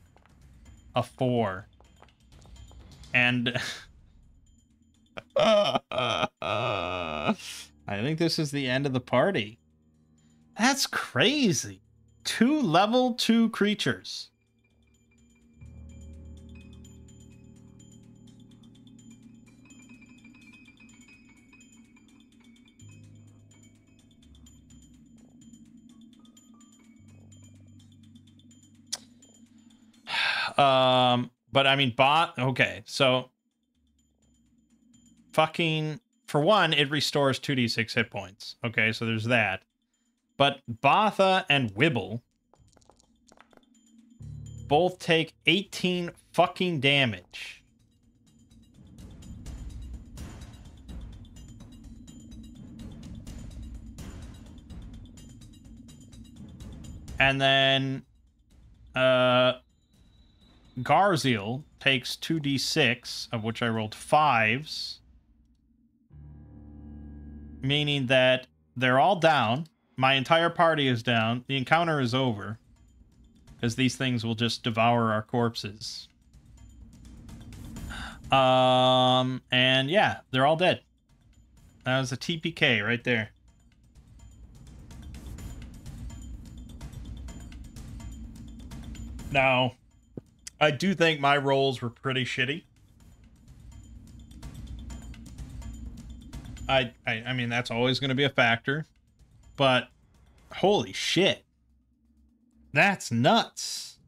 A 4. And... I think this is the end of the party. That's crazy. 2 level 2 creatures. But I mean, okay, so fucking, for one, it restores 2d6 hit points. Okay, so there's that. But Botha and Wibble both take 18 fucking damage. And then, Garziel takes 2d6, of which I rolled 5s. Meaning that they're all down. My entire party is down. The encounter is over. Because these things will just devour our corpses. And yeah, they're all dead. That was a TPK right there. Now, I do think my rolls were pretty shitty. I mean, that's always going to be a factor. But, holy shit. That's nuts.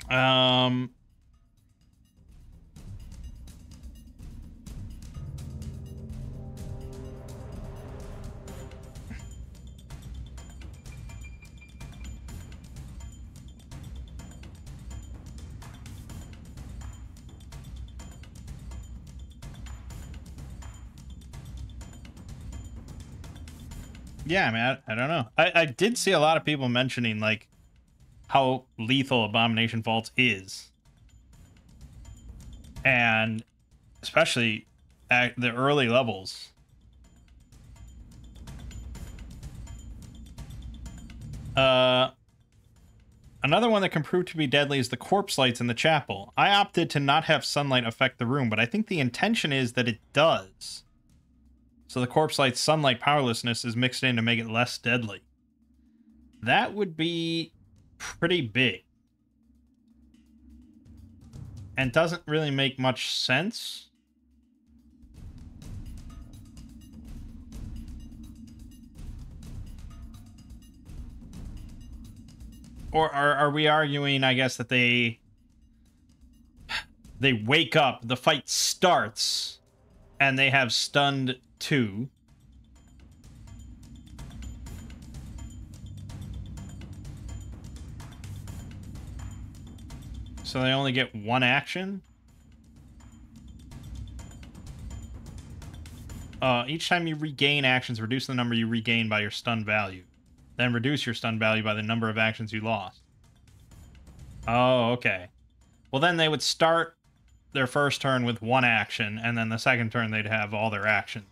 Um... Yeah, I mean, I don't know. I did see a lot of people mentioning, like, how lethal Abomination Vault is. And especially at the early levels. Another one that can prove to be deadly is the corpse lights in the chapel. I opted to not have sunlight affect the room, but I think the intention is that it does. So the corpse light's sunlight powerlessness is mixed in to make it less deadly. That would be pretty big. And doesn't really make much sense. Or are we arguing, I guess, that they wake up, the fight starts, and they have stunned 2. So they only get 1 action? Each time you regain actions, reduce the number you regain by your stun value. Then reduce your stun value by the number of actions you lost. Oh, okay. Well, then they would start their first turn with 1 action, and then the second turn they'd have all their actions.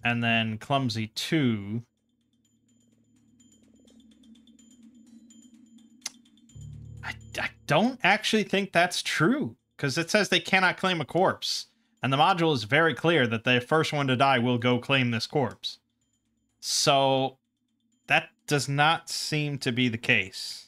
And then Clumsy 2... I don't actually think that's true, because it says they cannot claim a corpse. And the module is very clear that the first one to die will go claim this corpse. So that does not seem to be the case.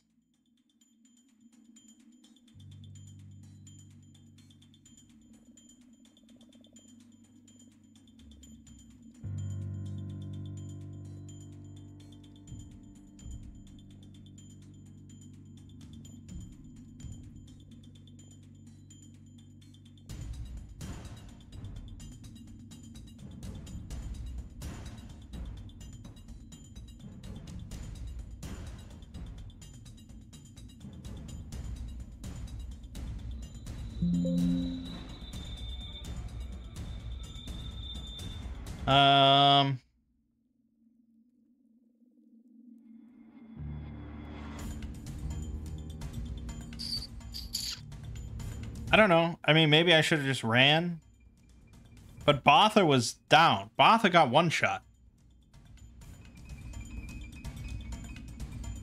I don't know. I mean, maybe I should have just ran. But Botha was down. Botha got 1 shot.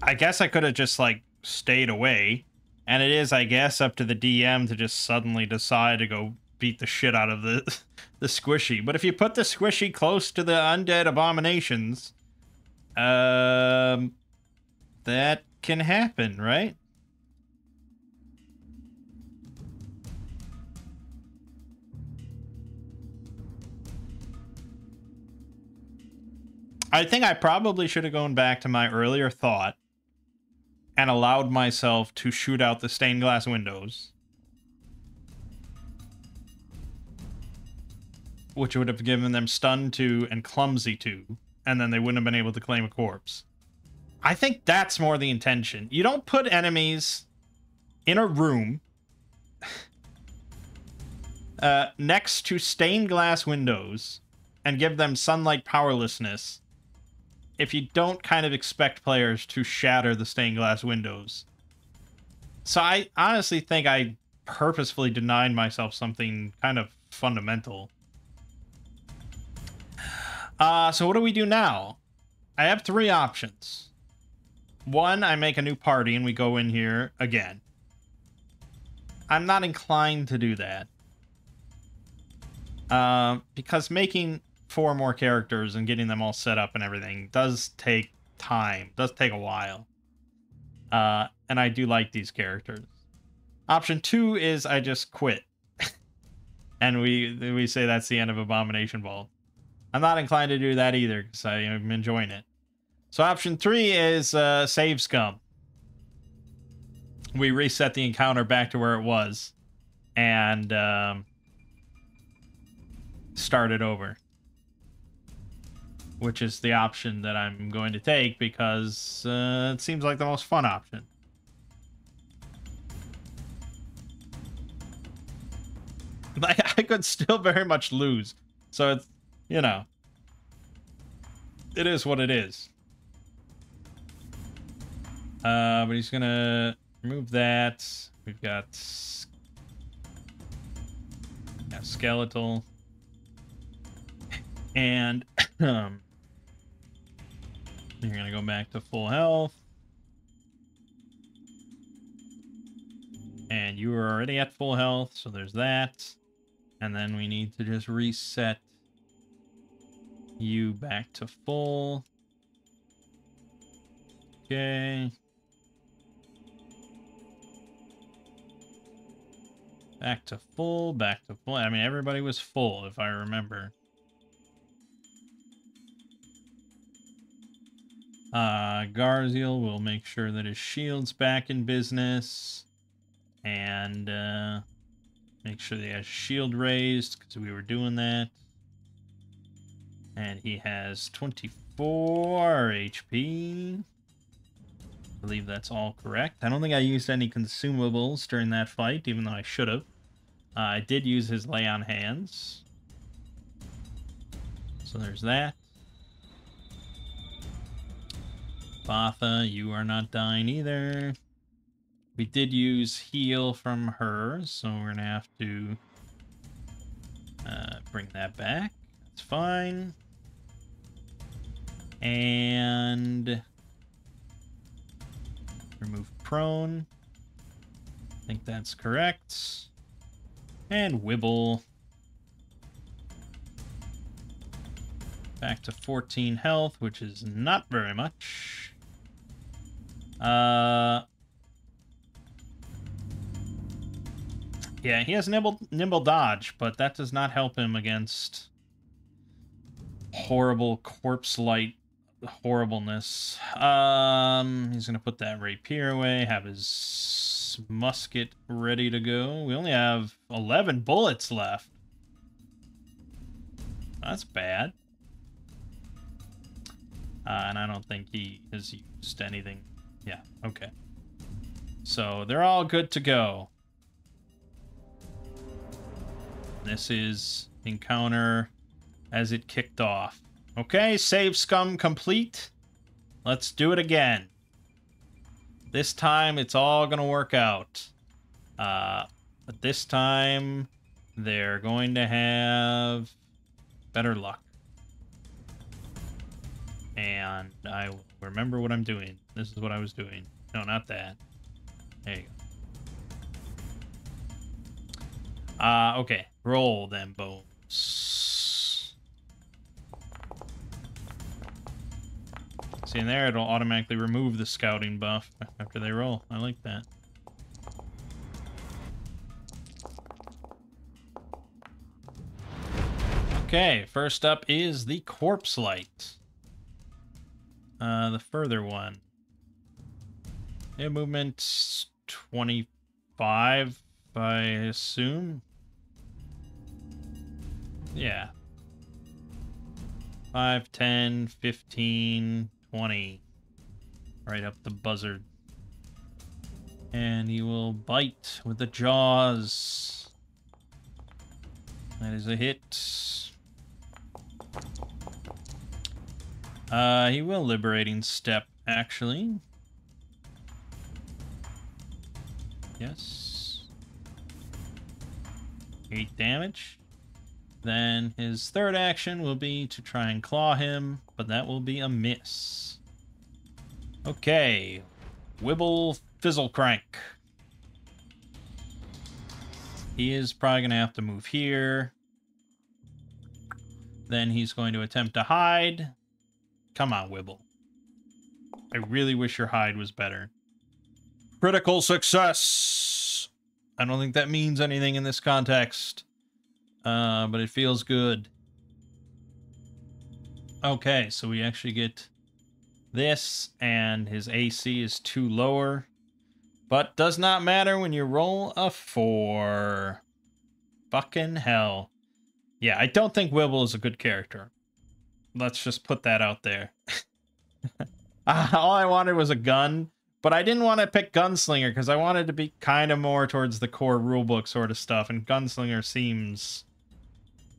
I guess I could have just, like, stayed away. And it is, I guess, up to the DM to just suddenly decide to go beat the shit out of the squishy. But if you put the squishy close to the undead abominations, that can happen, right? I think I probably should have gone back to my earlier thought and allowed myself to shoot out the stained glass windows, which would have given them stun 2 and clumsy 2, and then they wouldn't have been able to claim a corpse. I think that's more the intention. You don't put enemies in a room next to stained glass windows and give them sunlight powerlessness if you don't kind of expect players to shatter the stained glass windows. So I honestly think I purposefully denied myself something kind of fundamental. So what do we do now? I have 3 options. 1, I make a new party and we go in here again. I'm not inclined to do that. Because making 4 more characters and getting them all set up and everything does take time, does take a while. And I do like these characters. Option 2 is I just quit. And we say that's the end of Abomination Vault. I'm not inclined to do that either, because I'm enjoying it. So option 3 is save scum. we reset the encounter back to where it was and start it over. Which is the option that I'm going to take because it seems like the most fun option. Like, I could still very much lose. So it's, you know, it is what it is. But he's gonna remove that. We've got skeletal. And you're gonna go back to full health. And you were already at full health, so there's that. And then we need to just reset you back to full. Okay. Back to full, back to full. I mean, everybody was full, if I remember. Garziel will make sure that his shield's back in business. And make sure that he has shield raised, because we were doing that. And he has 24 HP. I believe that's all correct. I don't think I used any consumables during that fight, even though I should have. I did use his lay on hands. So there's that. Batha, you are not dying either. We did use heal from her, so we're going to have to bring that back. That's fine. And remove prone. I think that's correct. And Wibble. Back to 14 health, which is not very much. Yeah, he has nimble dodge, but that does not help him against horrible corpse light horribleness. He's gonna put that rapier away, have his musket ready to go. We only have 11 bullets left. That's bad. And I don't think he has used anything. Yeah, okay. So they're all good to go. This is encounter as it kicked off. Okay, save scum complete. Let's do it again. This time it's all gonna work out. But this time they're going to have better luck. And I remember what I'm doing. This is what I was doing. No, not that. There you go. Okay. Roll them bones. See in there, it'll automatically remove the scouting buff after they roll. I like that. Okay, first up is the corpse light. The further one. Yeah, movement 25, I assume. Yeah. 5, 10, 15, 20. Right up the buzzard. And he will bite with the jaws. That is a hit. He will liberating step, actually. Yes. 8 damage. Then his third action will be to try and claw him, but that will be a miss. Okay. Wibble Fizzle Crank. He is probably going to have to move here. Then he's going to attempt to hide. Come on, Wibble. I really wish your hide was better. Critical success! I don't think that means anything in this context. But it feels good. Okay, so we actually get this, and his AC is 2 lower. But does not matter when you roll a 4. Fucking hell. Yeah, I don't think Wibble is a good character. Let's just put that out there. All I wanted was a gun, but I didn't want to pick Gunslinger because I wanted to be kind of more towards the core rulebook sort of stuff, and Gunslinger seems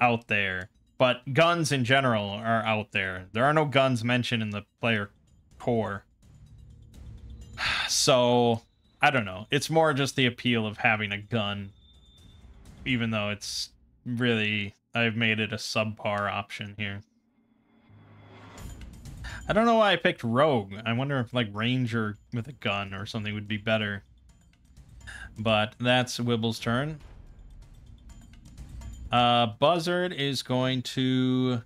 out there. But guns in general are out there. There are no guns mentioned in the player core. So, I don't know. It's more just the appeal of having a gun, even though it's really... I've made it a subpar option here. I don't know why I picked Rogue. I wonder if, like, Ranger with a gun or something would be better. But that's Wibble's turn. Buzzard is going to...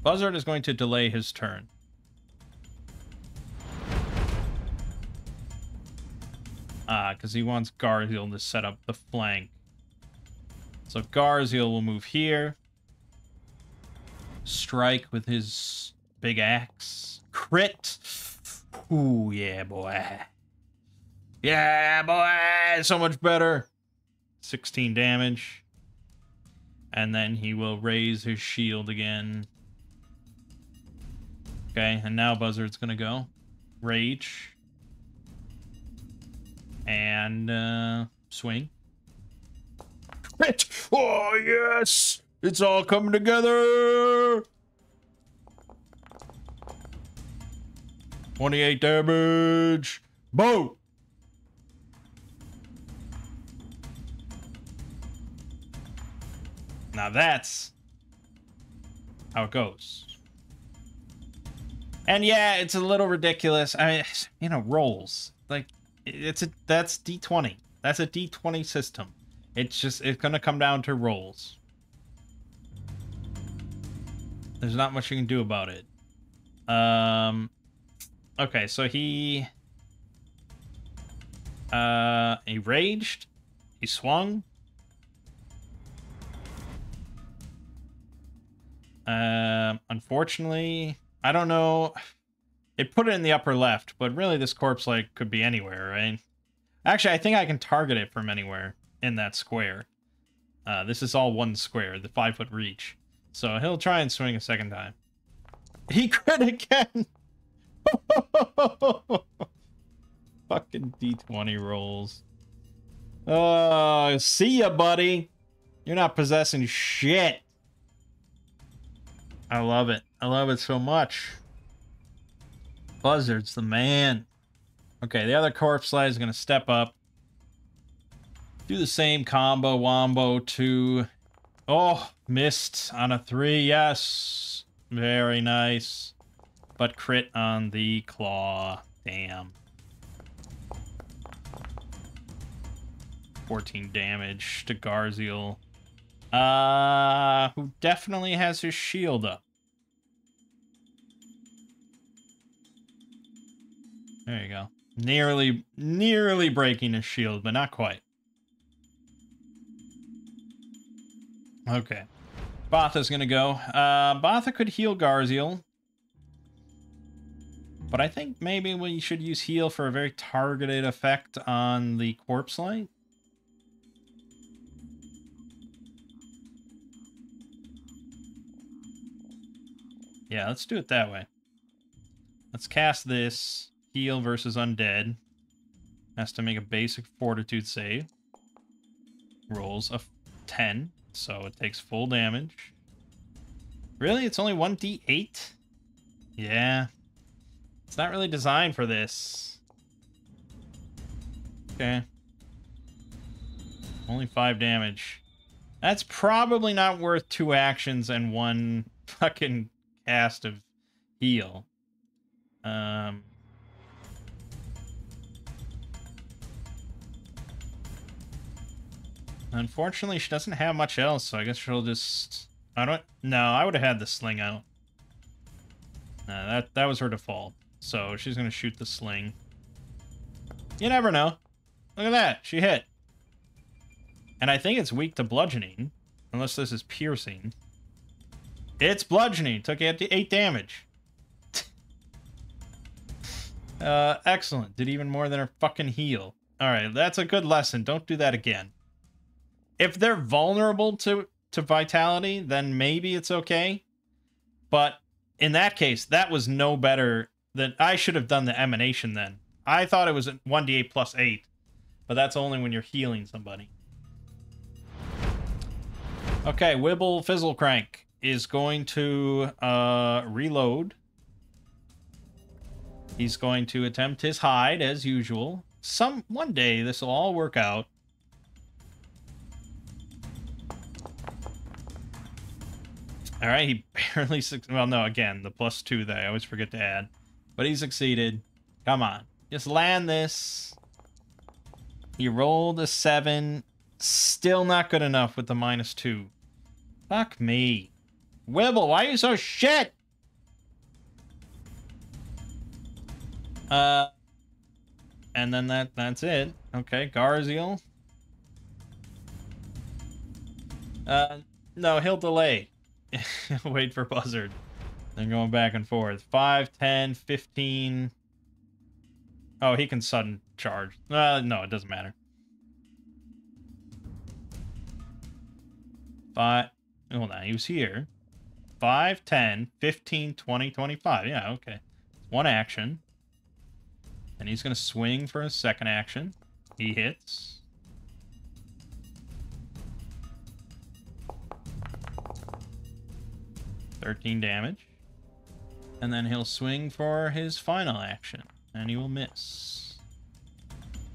Buzzard is going to delay his turn. Because he wants Garziel to set up the flank. So Garziel will move here. Strike with his big axe. Crit. Ooh, yeah, boy. Yeah, boy. So much better. 16 damage. And then he will raise his shield again. Okay, and now Buzzard's gonna go. Rage. And, swing. Crit! Oh, yes! It's all coming together! 28 damage! Boom! Now that's how it goes. And yeah, it's a little ridiculous. I mean, you know, rolls. Like, that's D20. That's a D20 system. It's gonna come down to rolls. There's not much you can do about it. Okay, so he raged. He swung. Unfortunately, I don't know. It put it in the upper left, but really this corpse like could be anywhere, right? Actually, I think I can target it from anywhere in that square. This is all one square, the 5-foot reach. So he'll try and swing a second time. He crit again! Fucking D20 rolls. See ya, buddy. You're not possessing shit. I love it. I love it so much. Buzzard's the man. Okay, the other corpse slide is going to step up. Do the same combo, wombo, 2. Oh, missed on a 3. Yes. Very nice. But crit on the claw. Damn. 14 damage to Garziel. Who definitely has his shield up. There you go. Nearly breaking his shield, but not quite. Okay. Botha's gonna go. Botha could heal Garziel. But I think maybe we should use heal for a very targeted effect on the corpse light. Yeah, let's do it that way. Let's cast this. Heal versus undead. Has to make a basic fortitude save. Rolls a 10, so it takes full damage. Really? It's only 1d8? Yeah. It's not really designed for this. Okay. Only 5 damage. That's probably not worth 2 actions and 1 fucking cast of heal. Unfortunately, she doesn't have much else, so I guess she'll just... No, I would have had the sling out. That was her default. So she's going to shoot the sling. You never know. Look at that. She hit. And I think it's weak to bludgeoning. Unless this is piercing. It's bludgeoning. Took 8 damage. Excellent. Did even more than her fucking heal. Alright, that's a good lesson. Don't do that again. If they're vulnerable to vitality, then maybe it's okay. But in that case, that was no better than... I should have done the emanation then. I thought it was 1d8 plus 8. But that's only when you're healing somebody. Okay, Wibble Fizzlecrank is going to reload. He's going to attempt his hide, as usual. One day, this will all work out. Alright, he barely succeeded. Well, no, again, the +2 that I always forget to add. But he succeeded. Come on. Just land this. He rolled a 7. Still not good enough with the -2. Fuck me. Wibble, why are you so shit? And then that's it. Okay, Garziel. No, he'll delay. Wait for Buzzard. Then going back and forth. 5, 10, 15. Oh, he can sudden charge. No, it doesn't matter. 5. Hold on, he was here. 5, 10, 15, 20, 25. Yeah, okay. One action. And he's going to swing for his second action. He hits. $13 damage. And then he'll swing for his final action. And he will miss.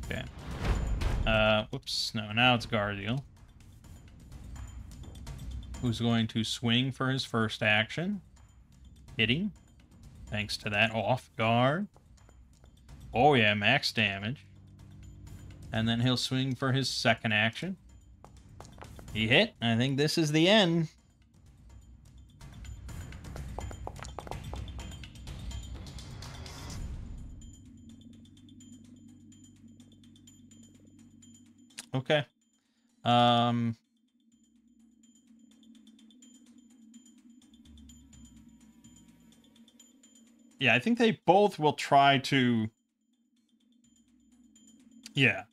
Okay. Whoops. No, now it's Gardiel. Who's going to swing for his first action. Hitting. Thanks to that off guard. Oh yeah, max damage. And then he'll swing for his second action. He hit. I think this is the end. Okay. Yeah, I think they both will try to... Yeah.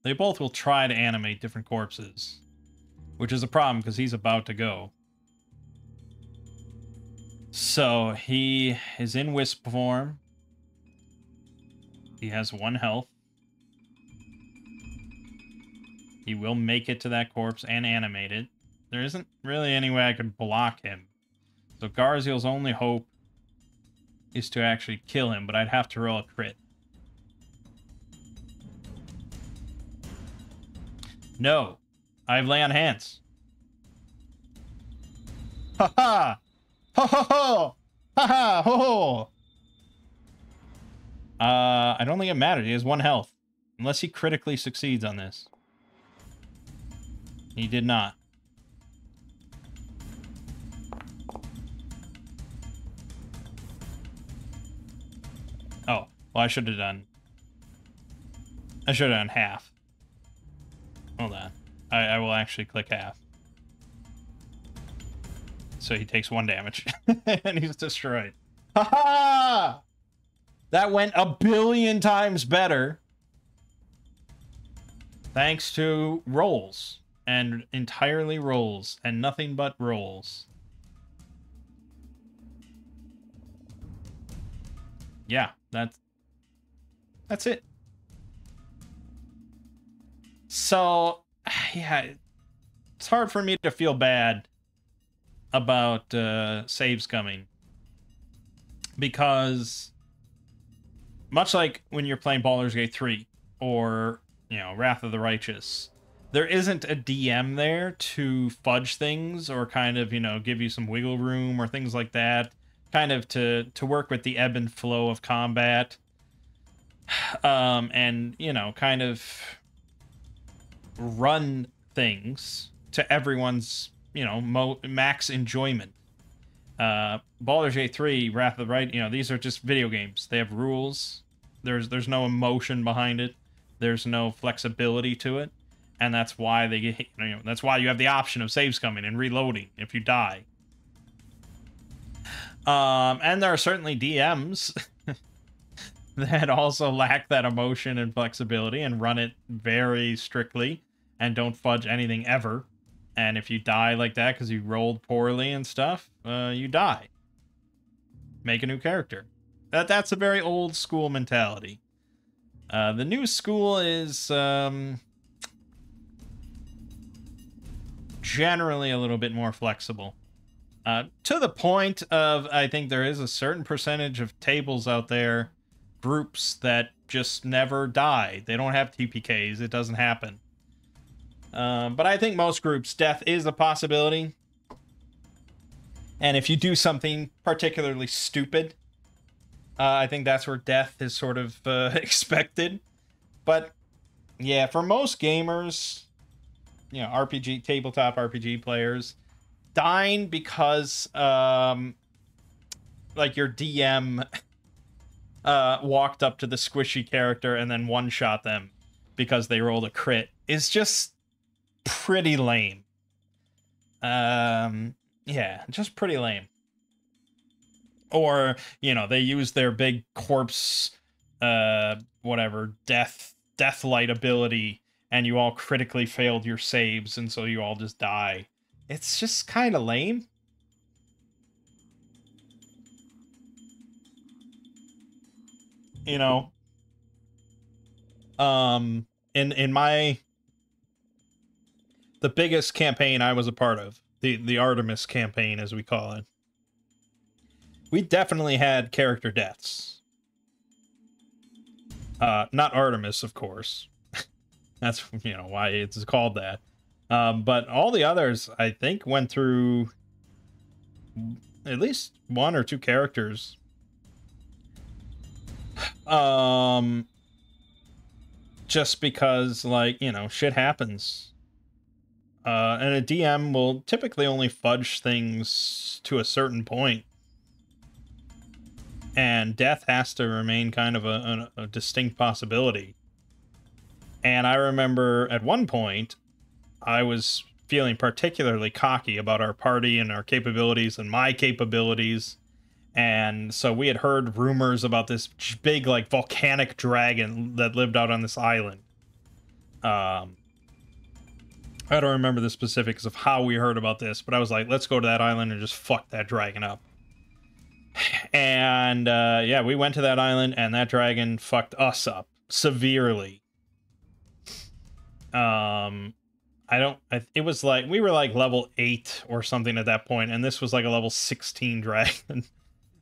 They both will try to animate different corpses. Which is a problem, because he's about to go. So, he is in Wisp form. He has 1 health. He will make it to that corpse and animate it. There isn't really any way I could block him. So Garziel's only hope is to actually kill him, but I'd have to roll a crit. No. I have lay on hands. Ha ha! Ho ho ho! Ha ha! Ho ho! I don't think it matters. He has 1 health. Unless he critically succeeds on this. He did not. Oh, well, I should have done half. Hold on. I will actually click half. So he takes 1 damage. And he's destroyed. Ha-ha! That went 1,000,000,000 times better. Thanks to rolls. And entirely rolls. And nothing but rolls. Yeah, that's it. So, yeah, it's hard for me to feel bad about saves coming. Because, much like when you're playing Baldur's Gate 3, or, you know, Wrath of the Righteous, there isn't a DM there to fudge things, or kind of, you know, give you some wiggle room, or things like that. Kind of to work with the ebb and flow of combat. And, you know, kind of run things to everyone's, you know, max enjoyment. Baldur's Gate 3, Wrath of the Right, you know, these are just video games. They have rules. There's no emotion behind it. There's no flexibility to it. And that's why that's why you have the option of saves coming and reloading if you die. And there are certainly DMs that also lack that emotion and flexibility and run it very strictly and don't fudge anything ever. And if you die like that because you rolled poorly and stuff, you die. Make a new character. That's a very old school mentality. The new school is generally a little bit more flexible. To the point of, I think there is a certain percentage of tables out there, groups that just never die. They don't have TPKs. It doesn't happen. But I think most groups, death is a possibility. And if you do something particularly stupid, I think that's where death is sort of expected. But yeah, for most gamers, you know, RPG, tabletop RPG players, dying because like your DM walked up to the squishy character and then one-shot them because they rolled a crit is just pretty lame. Yeah, just pretty lame. Or, you know, they use their big corpse whatever death light ability and you all critically failed your saves and so you all just die. It's just kind of lame. You know, in my the biggest campaign I was a part of, the Artemis campaign as we call it, we definitely had character deaths. Not Artemis, of course. That's, you know, why it's called that. But all the others, I think, went through at least one or two characters. Just because, like, you know, shit happens. And a DM will typically only fudge things to a certain point. And death has to remain kind of a distinct possibility. And I remember at one point, I was feeling particularly cocky about our party and our capabilities and my capabilities. And so we had heard rumors about this big, like, volcanic dragon that lived out on this island. I don't remember the specifics of how we heard about this, but I was like, let's go to that island and just fuck that dragon up. And, yeah, we went to that island, and that dragon fucked us up severely. It was like, we were like level 8 or something at that point, and this was like a level 16 dragon.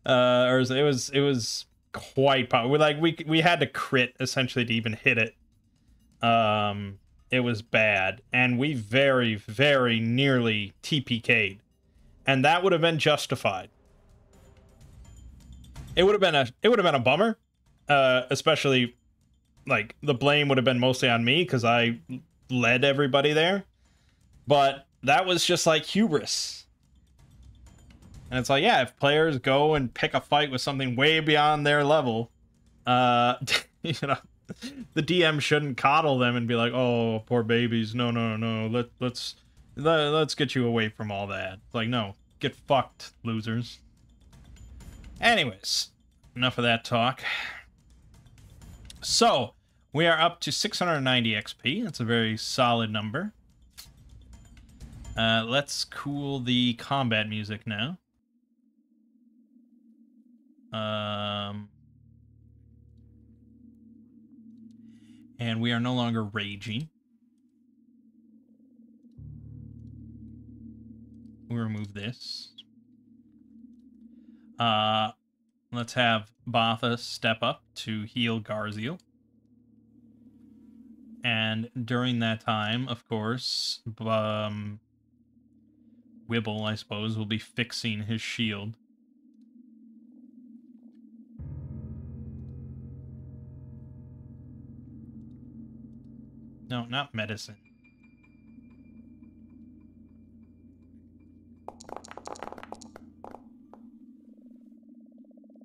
Or it was quite powerful. Like, we had to crit, essentially, to even hit it. It was bad, and we very, very nearly TPK'd. And that would have been justified. It would have been a bummer, especially, like, the blame would have been mostly on me because I led everybody there. But that was just like hubris. And it's like, yeah, if players go and pick a fight with something way beyond their level, you know, the DM shouldn't coddle them and be like, "Oh, poor babies. No, let's get you away from all that." It's like, no, get fucked, losers. Anyways, enough of that talk. So, we are up to 690 XP. That's a very solid number. Let's cool the combat music now. And we are no longer raging. We'll remove this. Let's have Botha step up to heal Garziel. And during that time, of course, Wibble, I suppose, will be fixing his shield. No, not medicine.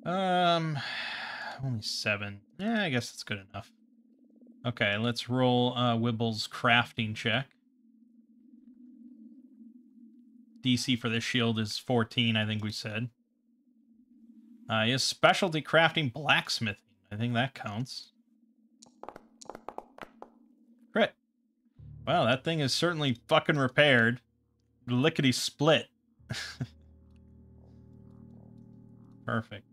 Only 7. Yeah, I guess that's good enough. Okay, let's roll Wibble's crafting check. DC for this shield is 14, I think we said. He has specialty crafting blacksmithing. I think that counts. Crit. Wow, that thing is certainly fucking repaired. Lickety split. Perfect.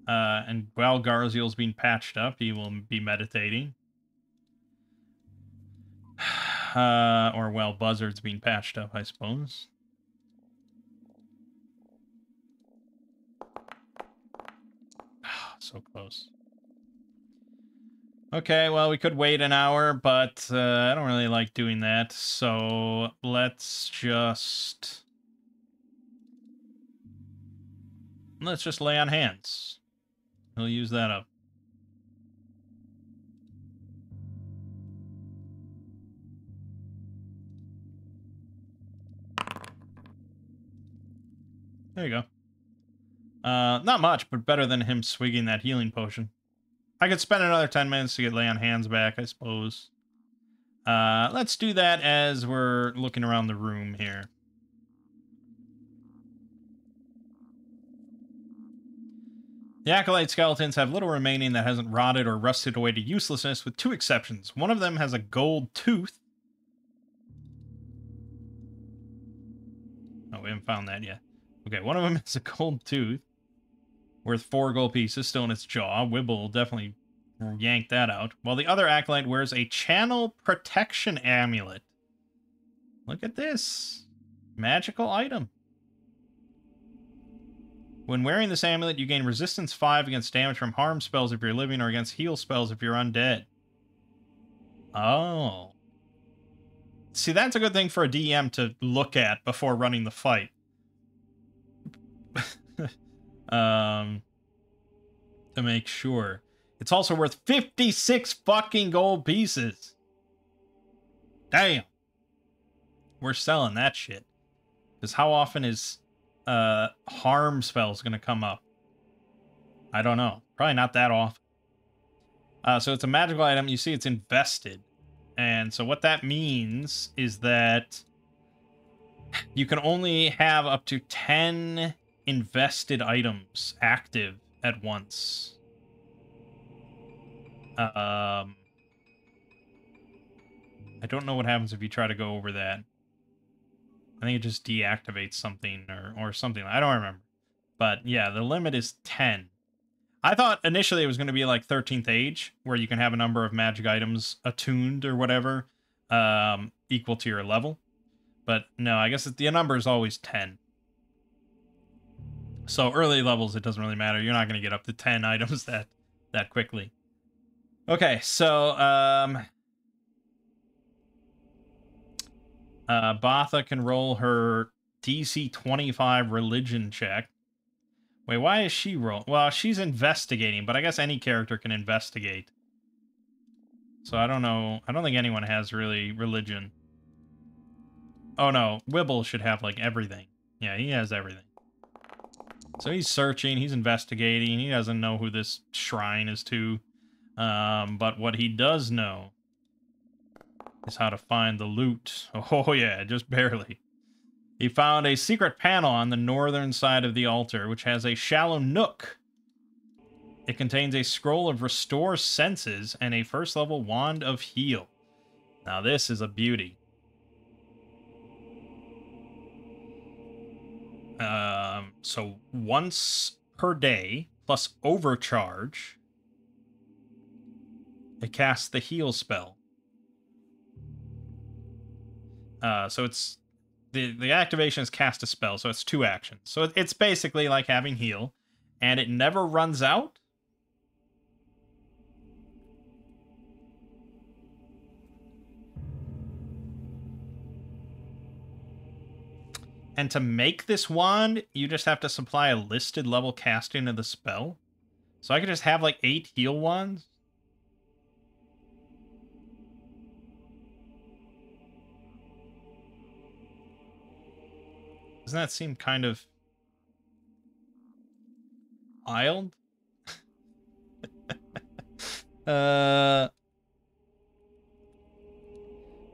And while Garziel's being patched up, he will be meditating. Or while Buzzard's being patched up, I suppose. So close. Okay, well, we could wait an hour, but I don't really like doing that, so let's just lay on hands. He'll use that up. There you go. Not much, but better than him swigging that healing potion. I could spend another 10 minutes to get lay on hands back, I suppose. Let's do that as we're looking around the room here. The Acolyte skeletons have little remaining that hasn't rotted or rusted away to uselessness, with two exceptions. One of them has a gold tooth. Oh, we haven't found that yet. Okay, one of them has a gold tooth, worth 4 gold pieces, still in its jaw. Wibble will definitely yank that out. While the other Acolyte wears a channel protection amulet. Look at this. Magical item. When wearing this amulet, you gain resistance 5 against damage from harm spells if you're living, or against heal spells if you're undead. Oh. See, that's a good thing for a DM to look at before running the fight. To make sure. It's also worth 56 fucking gold pieces. Damn. We're selling that shit. Because how often is harm spells going to come up? I don't know. Probably not that often. So it's a magical item. You see it's invested. And so what that means is that you can only have up to 10 invested items active at once. I don't know what happens if you try to go over that. I think it just deactivates something or something. I don't remember. But yeah, the limit is 10. I thought initially it was going to be like 13th Age, where you can have a number of magic items attuned or whatever, equal to your level. But no, I guess the number is always 10. So early levels, it doesn't really matter. You're not going to get up to 10 items that quickly. Okay, so Botha can roll her DC 25 religion check. Wait, why is she roll? Well, she's investigating, but I guess any character can investigate. So I don't know. I don't think anyone has really religion. Oh no, Wibble should have like everything. Yeah, he has everything. So he's searching, he's investigating. He doesn't know who this shrine is to. But what he does know is how to find the loot. Oh yeah, just barely. He found a secret panel on the northern side of the altar, which has a shallow nook. It contains a scroll of Restore Senses and a first-level Wand of Heal. Now this is a beauty. So once per day, plus overcharge, it casts the heal spell. So it's the activation is cast a spell, so it's 2 actions. So it's basically like having heal, and it never runs out. And to make this wand, you just have to supply a listed level casting of the spell. So I could just have like 8 heal wands. Doesn't that seem kind of wild? I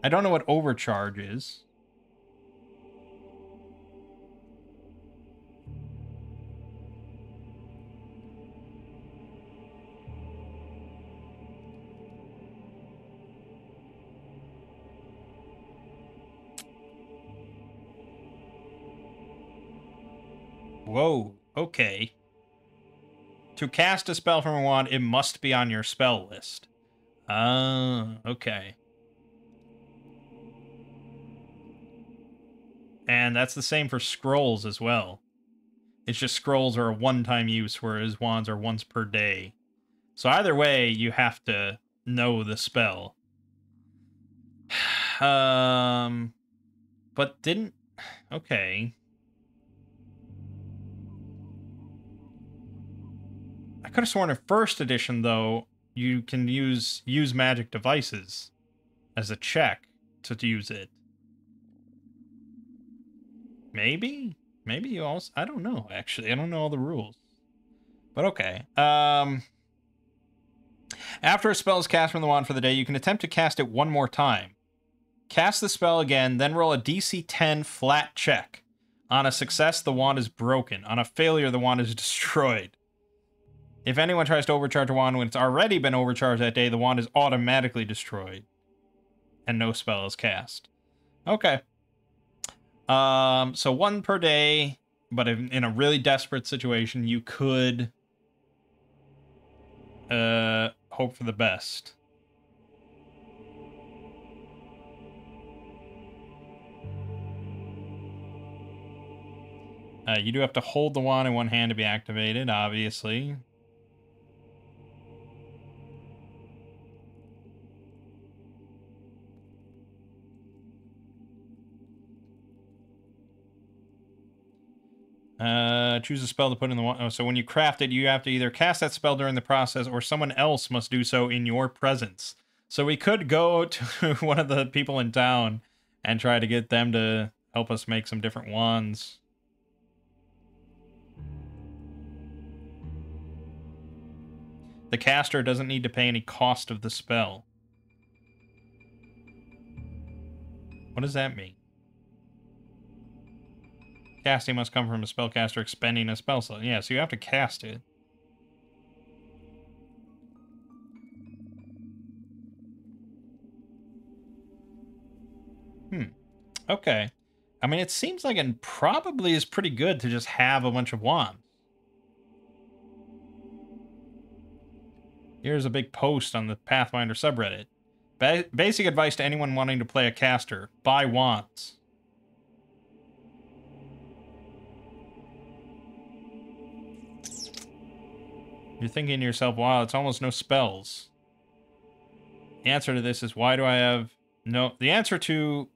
don't know what overcharge is. Whoa. Okay. To cast a spell from a wand, it must be on your spell list. Okay. And that's the same for scrolls as well. It's just scrolls are a one-time use, whereas wands are once per day. So either way, you have to know the spell. But didn't... Okay. I could have sworn in first edition, though, you can use magic devices as a check to use it. Maybe? Maybe you also... I don't know, actually. I don't know all the rules. But okay. After a spell is cast from the wand for the day, you can attempt to cast it one more time. Cast the spell again, then roll a DC 10 flat check. On a success, the wand is broken. On a failure, the wand is destroyed. If anyone tries to overcharge a wand when it's already been overcharged that day, the wand is automatically destroyed. And no spell is cast. Okay. So one per day, but in a really desperate situation, you could hope for the best. You do have to hold the wand in one hand to be activated, obviously. Choose a spell to put in the wand. Oh, so when you craft it, you have to either cast that spell during the process or someone else must do so in your presence. So we could go to one of the people in town and try to get them to help us make some different wands. The caster doesn't need to pay any cost of the spell. What does that mean? Casting must come from a spellcaster expending a spell slot. Yeah, so you have to cast it. Okay. I mean, it seems like it probably is pretty good to just have a bunch of wands. Here's a big post on the Pathfinder subreddit. Basic advice to anyone wanting to play a caster. Buy wands. You're thinking to yourself, wow, it's almost no spells. The answer to this is, why do I have no... The answer to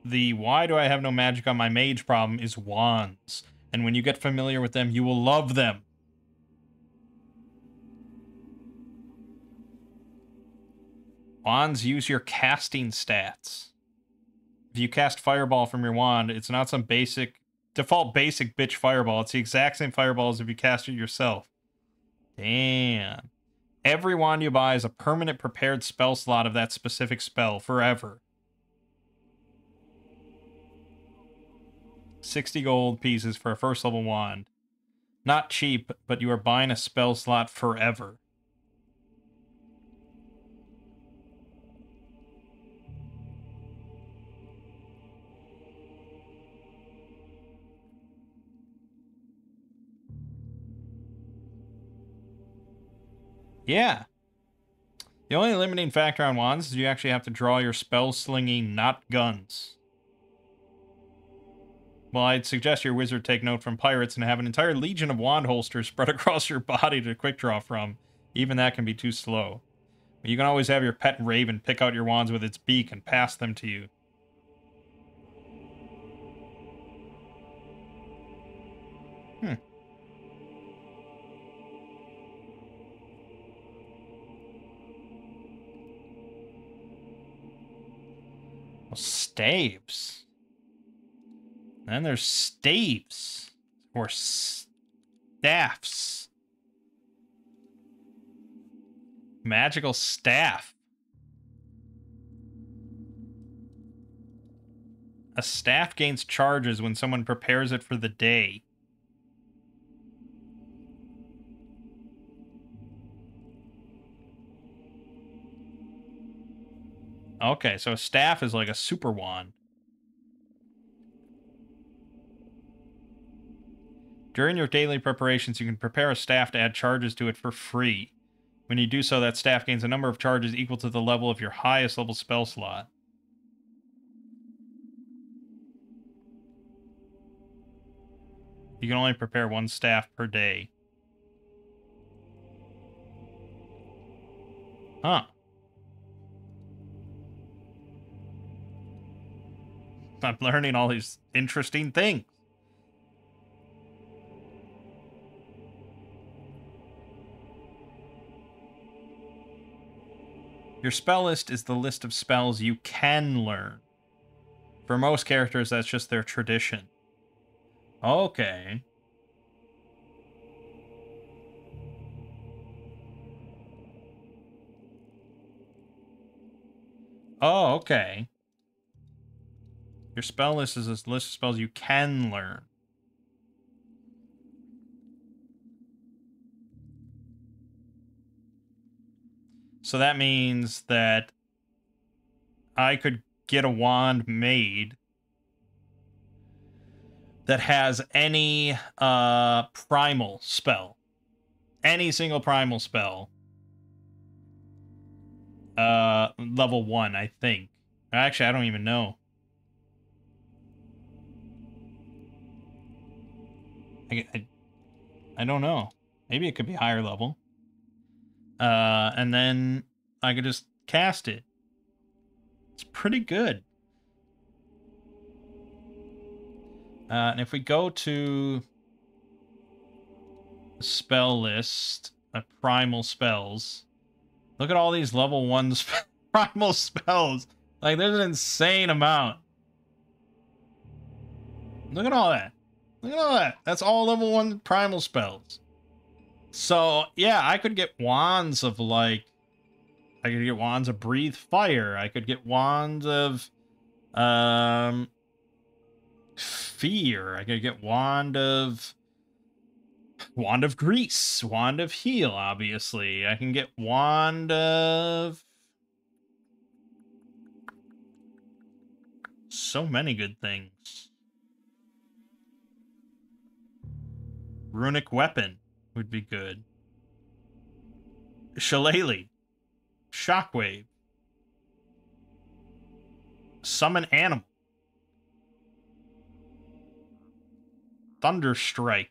the why do I have no magic on my mage problem is wands. And when you get familiar with them, you will love them. Wands use your casting stats. If you cast Fireball from your wand, it's not some default basic bitch Fireball. It's the exact same Fireball as if you cast it yourself. Damn. Every wand you buy is a permanent prepared spell slot of that specific spell forever. 60 gold pieces for a first level wand. Not cheap, but you are buying a spell slot forever. Yeah. The only limiting factor on wands is you actually have to draw your spell slinging, not guns. Well, I'd suggest your wizard take note from pirates and have an entire legion of wand holsters spread across your body to quick draw from. Even that can be too slow. But you can always have your pet raven pick out your wands with its beak and pass them to you. Well, staves. Then there's staves. Or staffs. Magical staff. A staff gains charges when someone prepares it for the day. Okay, so a staff is like a super wand. During your daily preparations, you can prepare a staff to add charges to it for free. When you do so, that staff gains a number of charges equal to the level of your highest level spell slot. You can only prepare one staff per day. Huh. I'm learning all these interesting things. Your spell list is the list of spells you can learn. For most characters, that's just their tradition. Okay. Oh, okay. Your spell list is a list of spells you can learn. So that means that I could get a wand made that has any primal spell. Any single primal spell. Level 1, I think. Actually, I don't even know. I don't know. Maybe it could be higher level. And then I could just cast it. It's pretty good. And if we go to the spell list, primal spells, look at all these level 1 primal spells. Like, there's an insane amount. Look at all that. Look at all that. That's all level 1 primal spells. So, yeah, I could get wands of, like... I could get wands of Breathe Fire. I could get wands of... Fear. I could get Wand of Grease. Wand of Heal, obviously. I can get Wand of... So many good things. Runic Weapon would be good. Shillelagh. Shockwave. Summon Animal. Thunderstrike.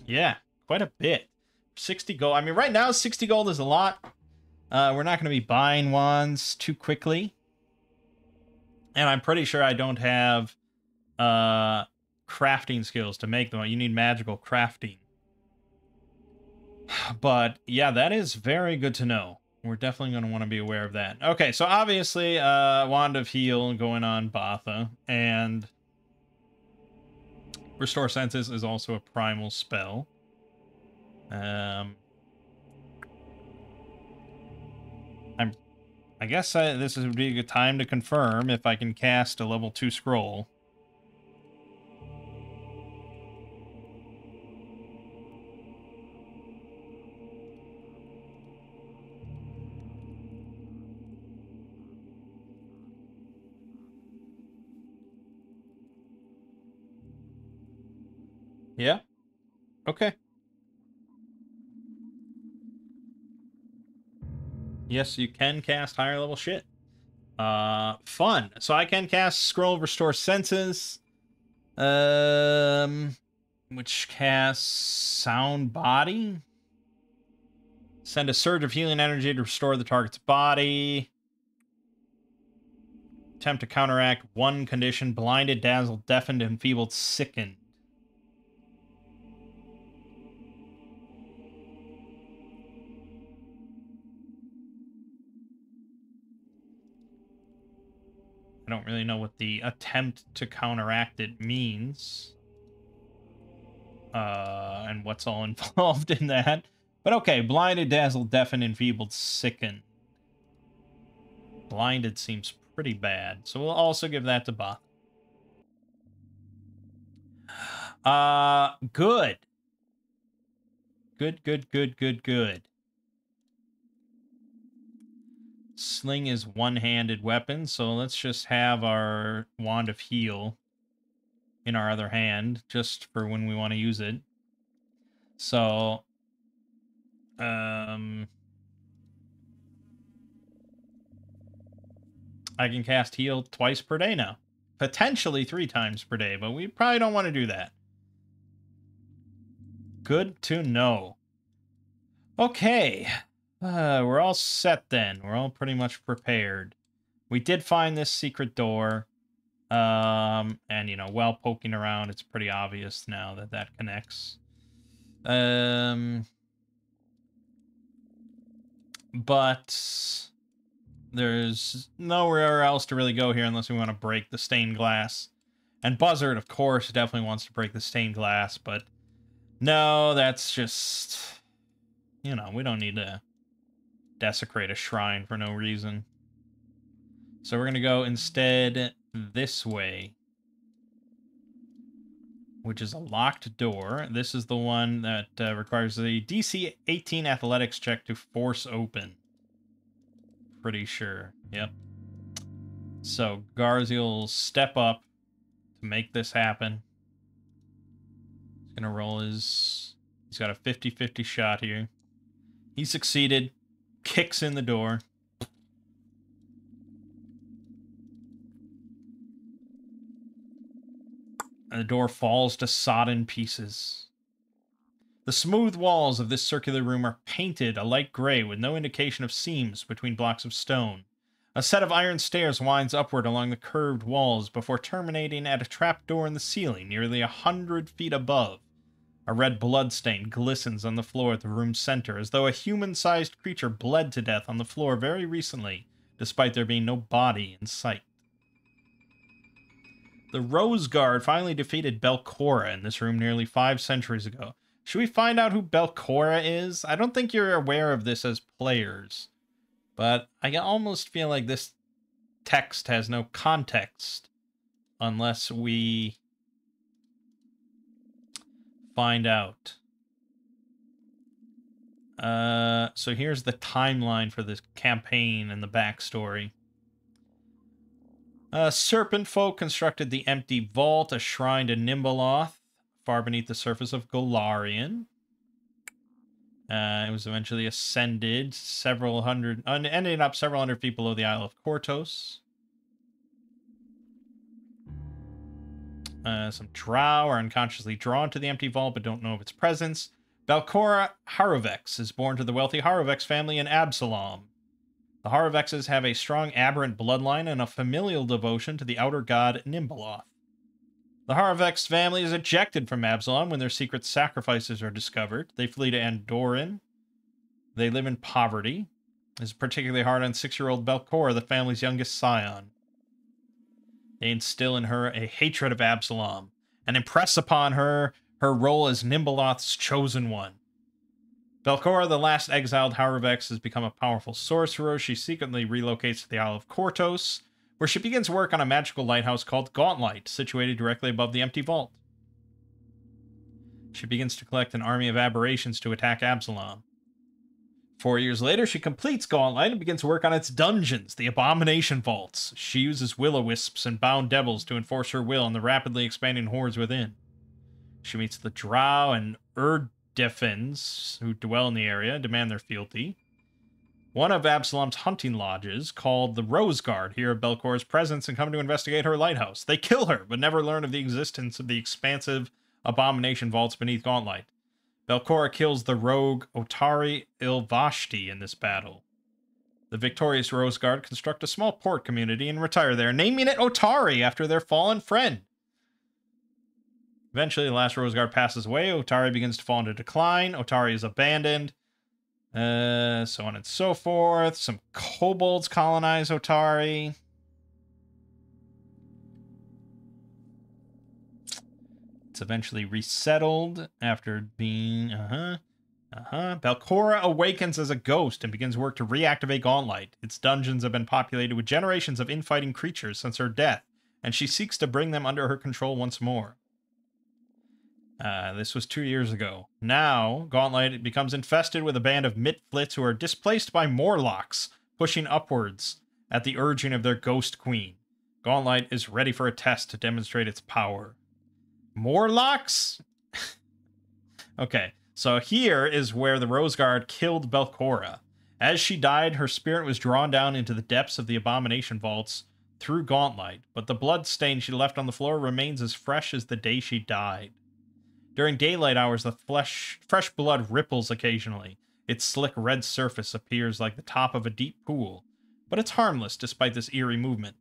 Yeah, quite a bit. 60 gold. I mean, right now, 60 gold is a lot. We're not going to be buying wands too quickly. And I'm pretty sure I don't have crafting skills to make them. You need magical crafting. But, yeah, that is very good to know. We're definitely going to want to be aware of that. Okay, so obviously, Wand of Heal going on Botha. And Restore Senses is also a primal spell. I guess this would be a good time to confirm if I can cast a level 2 scroll. Yeah? Okay. Yes, you can cast higher level shit. Fun. So I can cast Scroll of Restore Senses. Which casts Sound Body. Send a surge of healing energy to restore the target's body. Attempt to counteract one condition: blinded, dazzled, deafened, enfeebled, sickened. I don't really know what the attempt to counteract it means. And what's all involved in that. But okay, blinded, dazzled, deafened, enfeebled, sickened. Blinded seems pretty bad. So we'll also give that to Both. Good. Good. Sling is one-handed weapon, so let's just have our Wand of Heal. in our other hand, just for when we want to use it. So, I can cast heal twice per day now. Potentially 3 times per day, but we probably don't want to do that. Good to know. Okay. We're all set then. We're all pretty much prepared. We did find this secret door. And, you know, while poking around, it's pretty obvious now that that connects. But there's nowhere else to really go here unless we want to break the stained glass. And Buzzard, of course, definitely wants to break the stained glass, but no, that's just, you know, we don't need to desecrate a shrine for no reason. So we're going to go instead this way, which is a locked door. This is the one that requires a DC 18 athletics check to force open. Pretty sure. Yep. So Garzi will step up to make this happen. He's going to roll his... He's got a 50-50 shot here. He succeeded. Kicks in the door. And the door falls to sodden pieces. The smooth walls of this circular room are painted a light gray with no indication of seams between blocks of stone. A set of iron stairs winds upward along the curved walls before terminating at a trapdoor in the ceiling nearly 100 feet above. A red bloodstain glistens on the floor at the room's center, as though a human-sized creature bled to death on the floor very recently, despite there being no body in sight. The Rose Guard finally defeated Belcora in this room nearly 5 centuries ago. Should we find out who Belcora is? I don't think you're aware of this as players, but I almost feel like this text has no context unless we find out. So here's the timeline for this campaign and the backstory. Serpent folk constructed the empty vault, a shrine to Nimbaloth, far beneath the surface of Golarion. It was eventually ascended ending up several hundred feet below the Isle of Kortos. Some drow are unconsciously drawn to the empty vault but don't know of its presence. Belcora Harovex is born to the wealthy Harovex family in Absalom. The Harovexes have a strong aberrant bloodline and a familial devotion to the outer god Nimbaloth. The Harovex family is ejected from Absalom when their secret sacrifices are discovered. They flee to Andoran. They live in poverty. It's particularly hard on 6-year-old Belcora, the family's youngest scion. They instill in her a hatred of Absalom and impress upon her her role as Nimbaloth's chosen one. Belcora, the last exiled Harovex, has become a powerful sorcerer. She secretly relocates to the Isle of Kortos, where she begins work on a magical lighthouse called Gauntlight, situated directly above the empty vault. She begins to collect an army of aberrations to attack Absalom. 4 years later, she completes Gauntlight and begins work on its dungeons, the Abomination vaults. She uses will-o-wisps and bound devils to enforce her will on the rapidly expanding hordes within. She meets the Drow and Urdefens, who dwell in the area and demand their fealty. One of Absalom's hunting lodges, called the Rose Guard, hear of Belcora's presence and come to investigate her lighthouse. They kill her, but never learn of the existence of the expansive Abomination vaults beneath Gauntlight. Belcora kills the rogue Otari Ilvashti in this battle. The victorious Rose Guard construct a small port community and retire there, naming it Otari after their fallen friend. Eventually, the last Rose Guard passes away. Otari begins to fall into decline. Otari is abandoned. So on and so forth. Some kobolds colonize Otari. It's eventually resettled after being... Belcora awakens as a ghost and begins work to reactivate Gauntlight. Its dungeons have been populated with generations of infighting creatures since her death, and she seeks to bring them under her control once more. This was 2 years ago. Now, Gauntlight becomes infested with a band of Mitflits who are displaced by Morlocks, pushing upwards at the urging of their ghost queen. Gauntlight is ready for a test to demonstrate its power. More locks? Okay, so here is where the Rose Guard killed Belcora. As she died, her spirit was drawn down into the depths of the Abomination vaults through Gauntlight, but the blood stain she left on the floor remains as fresh as the day she died. During daylight hours, the fresh blood ripples occasionally. Its slick red surface appears like the top of a deep pool, but it's harmless despite this eerie movement.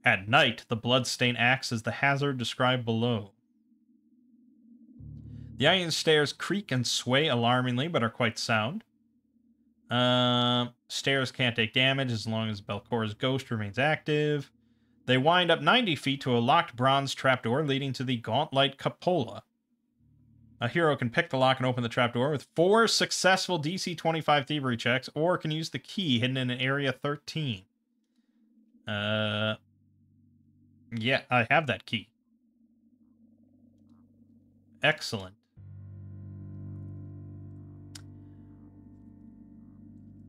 At night, the blood stain acts as the hazard described below. The iron stairs creak and sway alarmingly, but are quite sound. Stairs can't take damage as long as Belcora's ghost remains active. They wind up 90 feet to a locked bronze trapdoor leading to the Gauntlight Cupola. A hero can pick the lock and open the trapdoor with 4 successful DC 25 thievery checks, or can use the key hidden in Area 13. Yeah, I have that key. Excellent.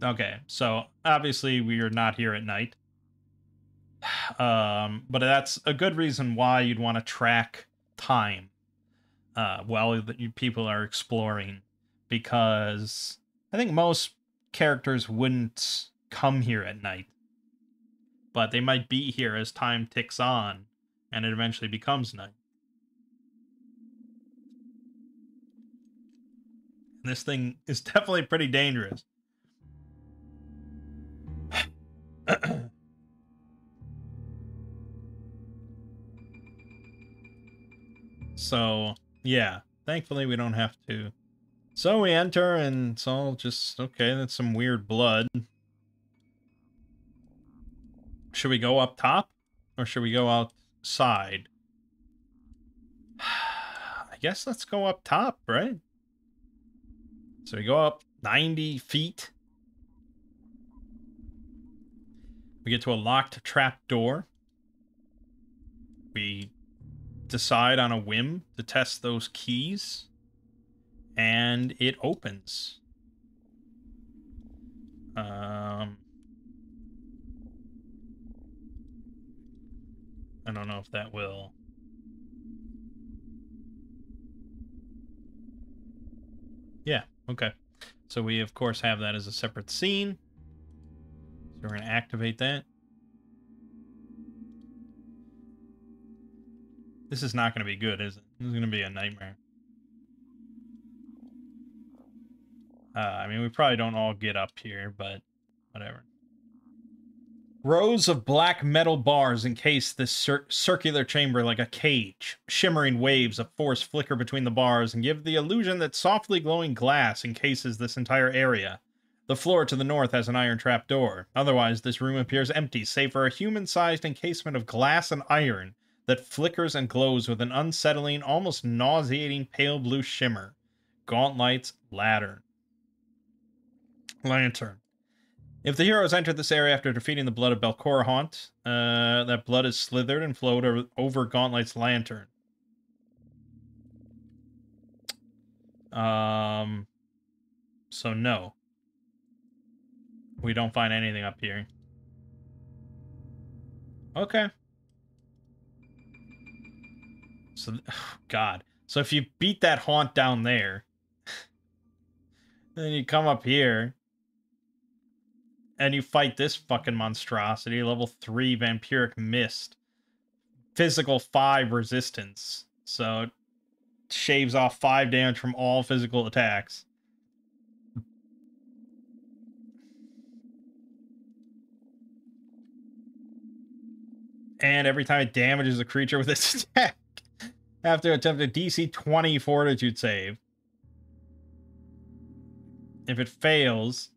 Okay, so obviously we are not here at night. But that's a good reason why you'd want to track time while people are exploring, because I think most characters wouldn't come here at night, but they might be here as time ticks on and it eventually becomes night. This thing is definitely pretty dangerous. So, yeah. Thankfully, we don't have to. So we enter, and it's all just, okay, that's some weird blood. Should we go up top? Or should we go outside? I guess let's go up top, right? So we go up 90 feet. We get to a locked trap door. We decide on a whim to test those keys. And it opens. I don't know if that will. Yeah, okay. So we, of course, have that as a separate scene. So we're going to activate that. This is not going to be good, is it? This is going to be a nightmare. I mean, we probably don't all get up here, but whatever. Rows of black metal bars encase this circular chamber like a cage. Shimmering waves of force flicker between the bars and give the illusion that softly glowing glass encases this entire area. The floor to the north has an iron trapdoor. Otherwise, this room appears empty, save for a human-sized encasement of glass and iron that flickers and glows with an unsettling, almost nauseating pale blue shimmer. Gauntlight's Lantern. If the heroes entered this area after defeating the blood of Belcora Haunt, that blood is slithered and flowed over Gauntlight's lantern. So no. We don't find anything up here. Okay. So, oh God. So if you beat that haunt down there, then you come up here, and you fight this fucking monstrosity, level 3 Vampiric Mist. Physical 5 resistance. So it shaves off 5 damage from all physical attacks. And every time it damages a creature with its attack, have to attempt a DC 20 Fortitude save. If it fails,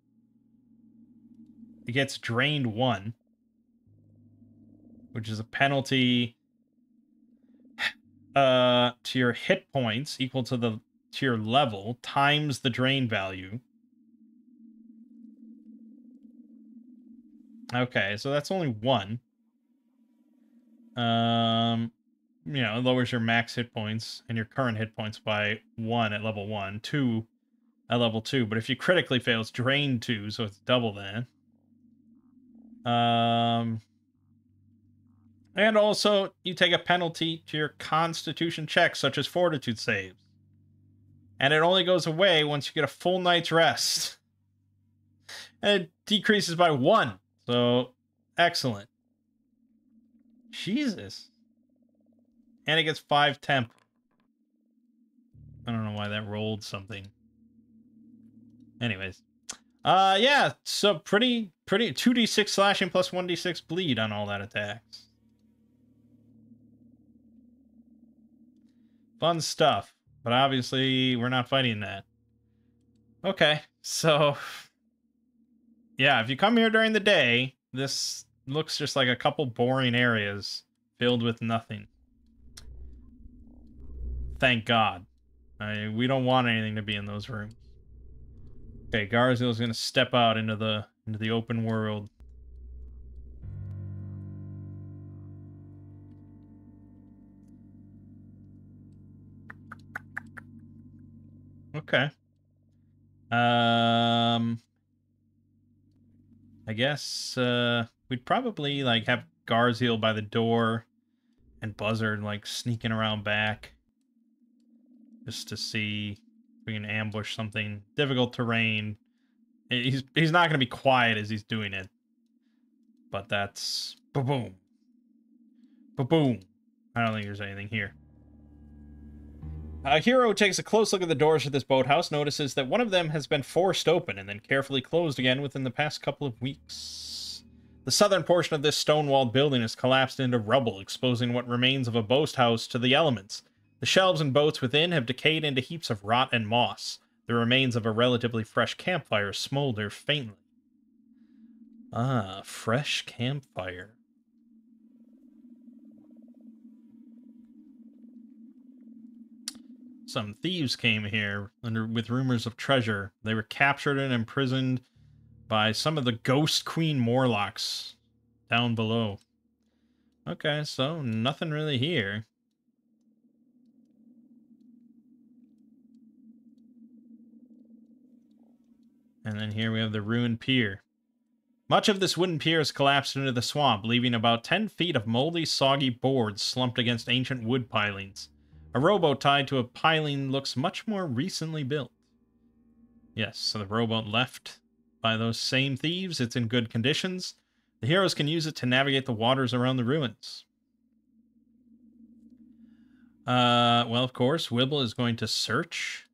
it gets drained 1, which is a penalty to your hit points equal to your level times the drain value. Okay, so that's only 1. You know, it lowers your max hit points and your current hit points by 1 at level 1, 2 at level 2. But if you critically fail, it's drain 2, so it's double that. And also, you take a penalty to your constitution checks, such as fortitude saves. And it only goes away once you get a full night's rest. And it decreases by 1. So, excellent. Jesus. And it gets 5 temp. I don't know why that rolled something. Anyways. Yeah, so pretty 2d6 slashing plus 1d6 bleed on all that attacks. Fun stuff. But obviously, we're not fighting that. Okay, so... yeah, if you come here during the day, this looks just like a couple boring areas filled with nothing. Thank God. We don't want anything to be in those rooms. Okay, Garziel's gonna step out into the open world. Okay. I guess we'd probably like have Garziel by the door and Buzzard like sneaking around back just to see if we can ambush something. Difficult terrain. He's not gonna be quiet as he's doing it. But that's ba-boom. Ba-boom. I don't think there's anything here. A hero takes a close look at the doors of this boathouse, notices that one of them has been forced open and then carefully closed again within the past couple of weeks. The southern portion of this stone-walled building has collapsed into rubble, exposing what remains of a boat house to the elements. The shelves and boats within have decayed into heaps of rot and moss. The remains of a relatively fresh campfire smolder faintly. Ah, fresh campfire. Some thieves came here with rumors of treasure. They were captured and imprisoned by some of the Ghost Queen Morlocks down below. Okay, so nothing really here. And then here we have the ruined pier. Much of this wooden pier has collapsed into the swamp, leaving about 10 feet of moldy, soggy boards slumped against ancient wood pilings. A rowboat tied to a piling looks much more recently built. Yes, so the rowboat left by those same thieves. It's in good conditions. The heroes can use it to navigate the waters around the ruins. Well, of course, Wibble is going to search.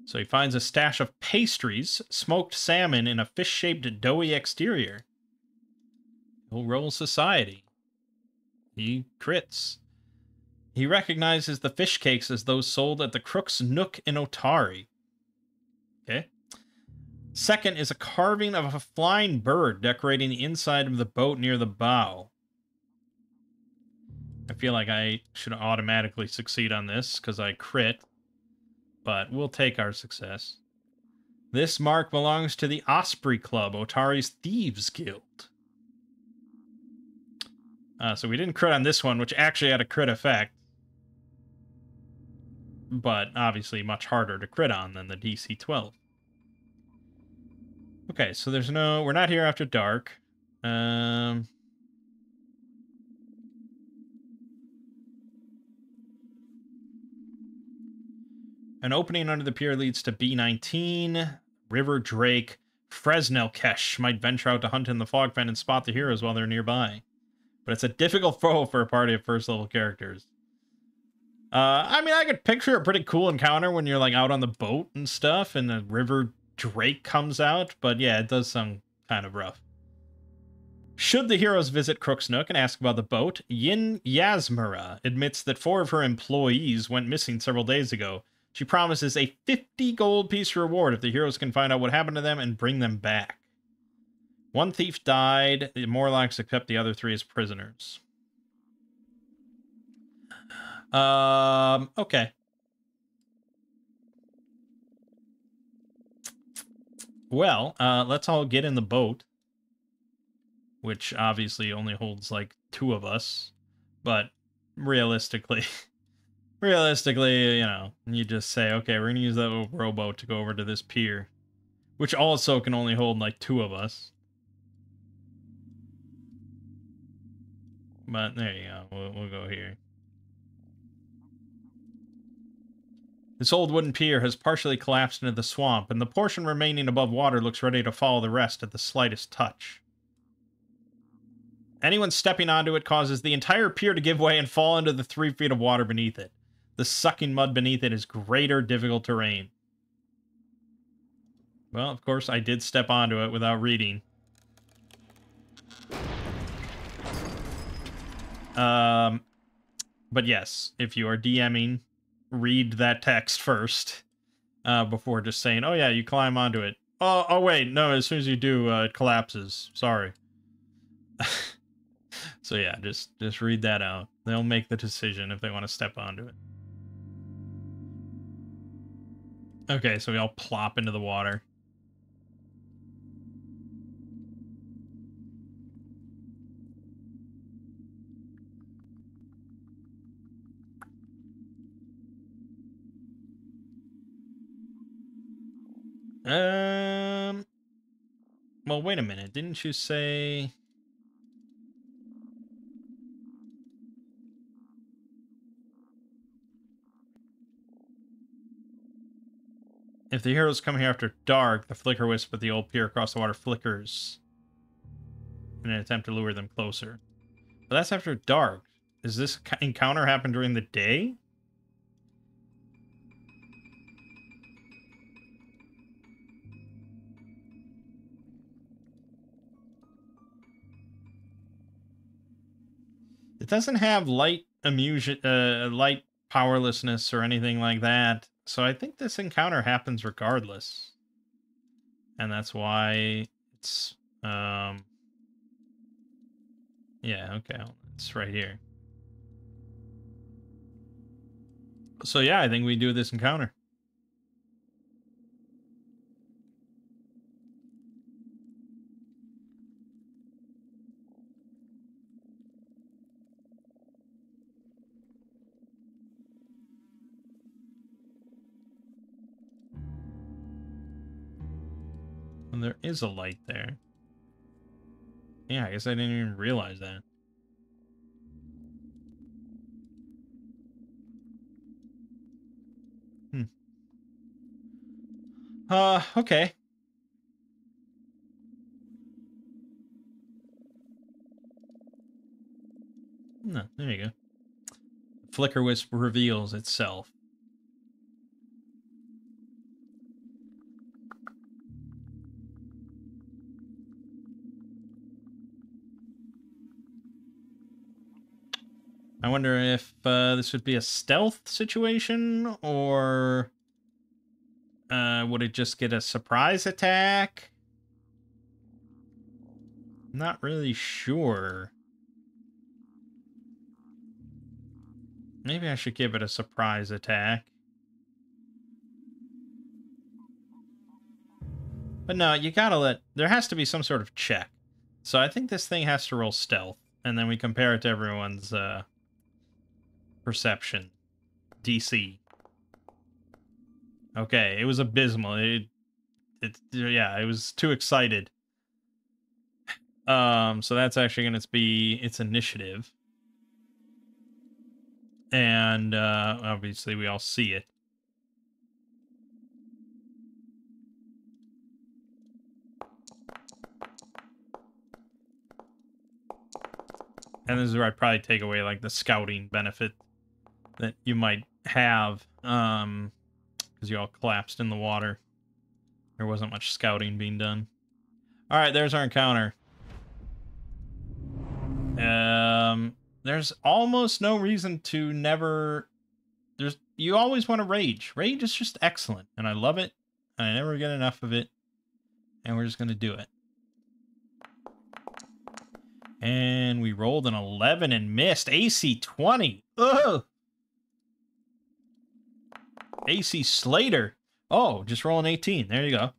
So he finds a stash of pastries, smoked salmon in a fish-shaped doughy exterior. He'll roll society. He crits. He recognizes the fish cakes as those sold at the Crook's Nook in Otari. Okay. Second is a carving of a flying bird decorating the inside of the boat near the bow. I feel like I should automatically succeed on this because I crit, but we'll take our success. This mark belongs to the Osprey Club, Otari's Thieves Guild. So we didn't crit on this one, which actually had a crit effect. But obviously much harder to crit on than the DC 12. Okay, so there's no... we're not here after dark. An opening under the pier leads to B19. River Drake. Fresnelkesh might venture out to hunt in the fog fen and spot the heroes while they're nearby. But it's a difficult foe for a party of first-level characters. I mean, I could picture a pretty cool encounter when you're, like, out on the boat and stuff, and the River Drake comes out, but yeah, it does sound kind of rough. Should the heroes visit Crook's Nook and ask about the boat, Yin Yasmira admits that 4 of her employees went missing several days ago. She promises a 50 gold piece reward if the heroes can find out what happened to them and bring them back. 1 thief died. The Morlocks kept the other 3 as prisoners. Okay. Well, let's all get in the boat. Which obviously only holds, like, 2 of us. But realistically... realistically, you know, you just say, okay, we're gonna use that rowboat to go over to this pier. Which also can only hold, like, 2 of us. But there you go. We'll go here. This old wooden pier has partially collapsed into the swamp, and the portion remaining above water looks ready to follow the rest at the slightest touch. Anyone stepping onto it causes the entire pier to give way and fall into the 3 feet of water beneath it. The sucking mud beneath it is greater difficult terrain. Well, of course, I did step onto it without reading. But yes, if you are DMing, read that text first before just saying, oh yeah, you climb onto it. Oh wait, no, as soon as you do, it collapses. Sorry. So yeah, just read that out. They'll make the decision if they want to step onto it. Okay, so we all plop into the water. Well, wait a minute. Didn't you say... If the heroes come here after dark, the flicker wisp at the old pier across the water flickers in an attempt to lure them closer. But that's after dark. Does this encounter happen during the day? It doesn't have light light powerlessness or anything like that. So I think this encounter happens regardless. And that's why it's yeah, okay. It's right here. So yeah, I think we do this encounter. And there is a light there. Yeah, I guess I didn't even realize that. Okay. No, there you go. Flicker Wisp reveals itself. I wonder if this would be a stealth situation, or would it just get a surprise attack? Not really sure. Maybe I should give it a surprise attack. But no, you gotta let... There has to be some sort of check. So I think this thing has to roll stealth, and then we compare it to everyone's perception. DC. Okay, it was abysmal. Yeah, it was too excited. So that's actually going to be its initiative. And obviously we all see it. And this is where I'd probably take away like the scouting benefit that you might have, because you all collapsed in the water. There wasn't much scouting being done. All right, there's our encounter. There's almost no reason to never... You always want to rage. Rage is just excellent, and I love it, and I never get enough of it, and we're just going to do it. And we rolled an 11 and missed. AC 20. Ugh! AC Slater. Oh, just roll an 18. There you go.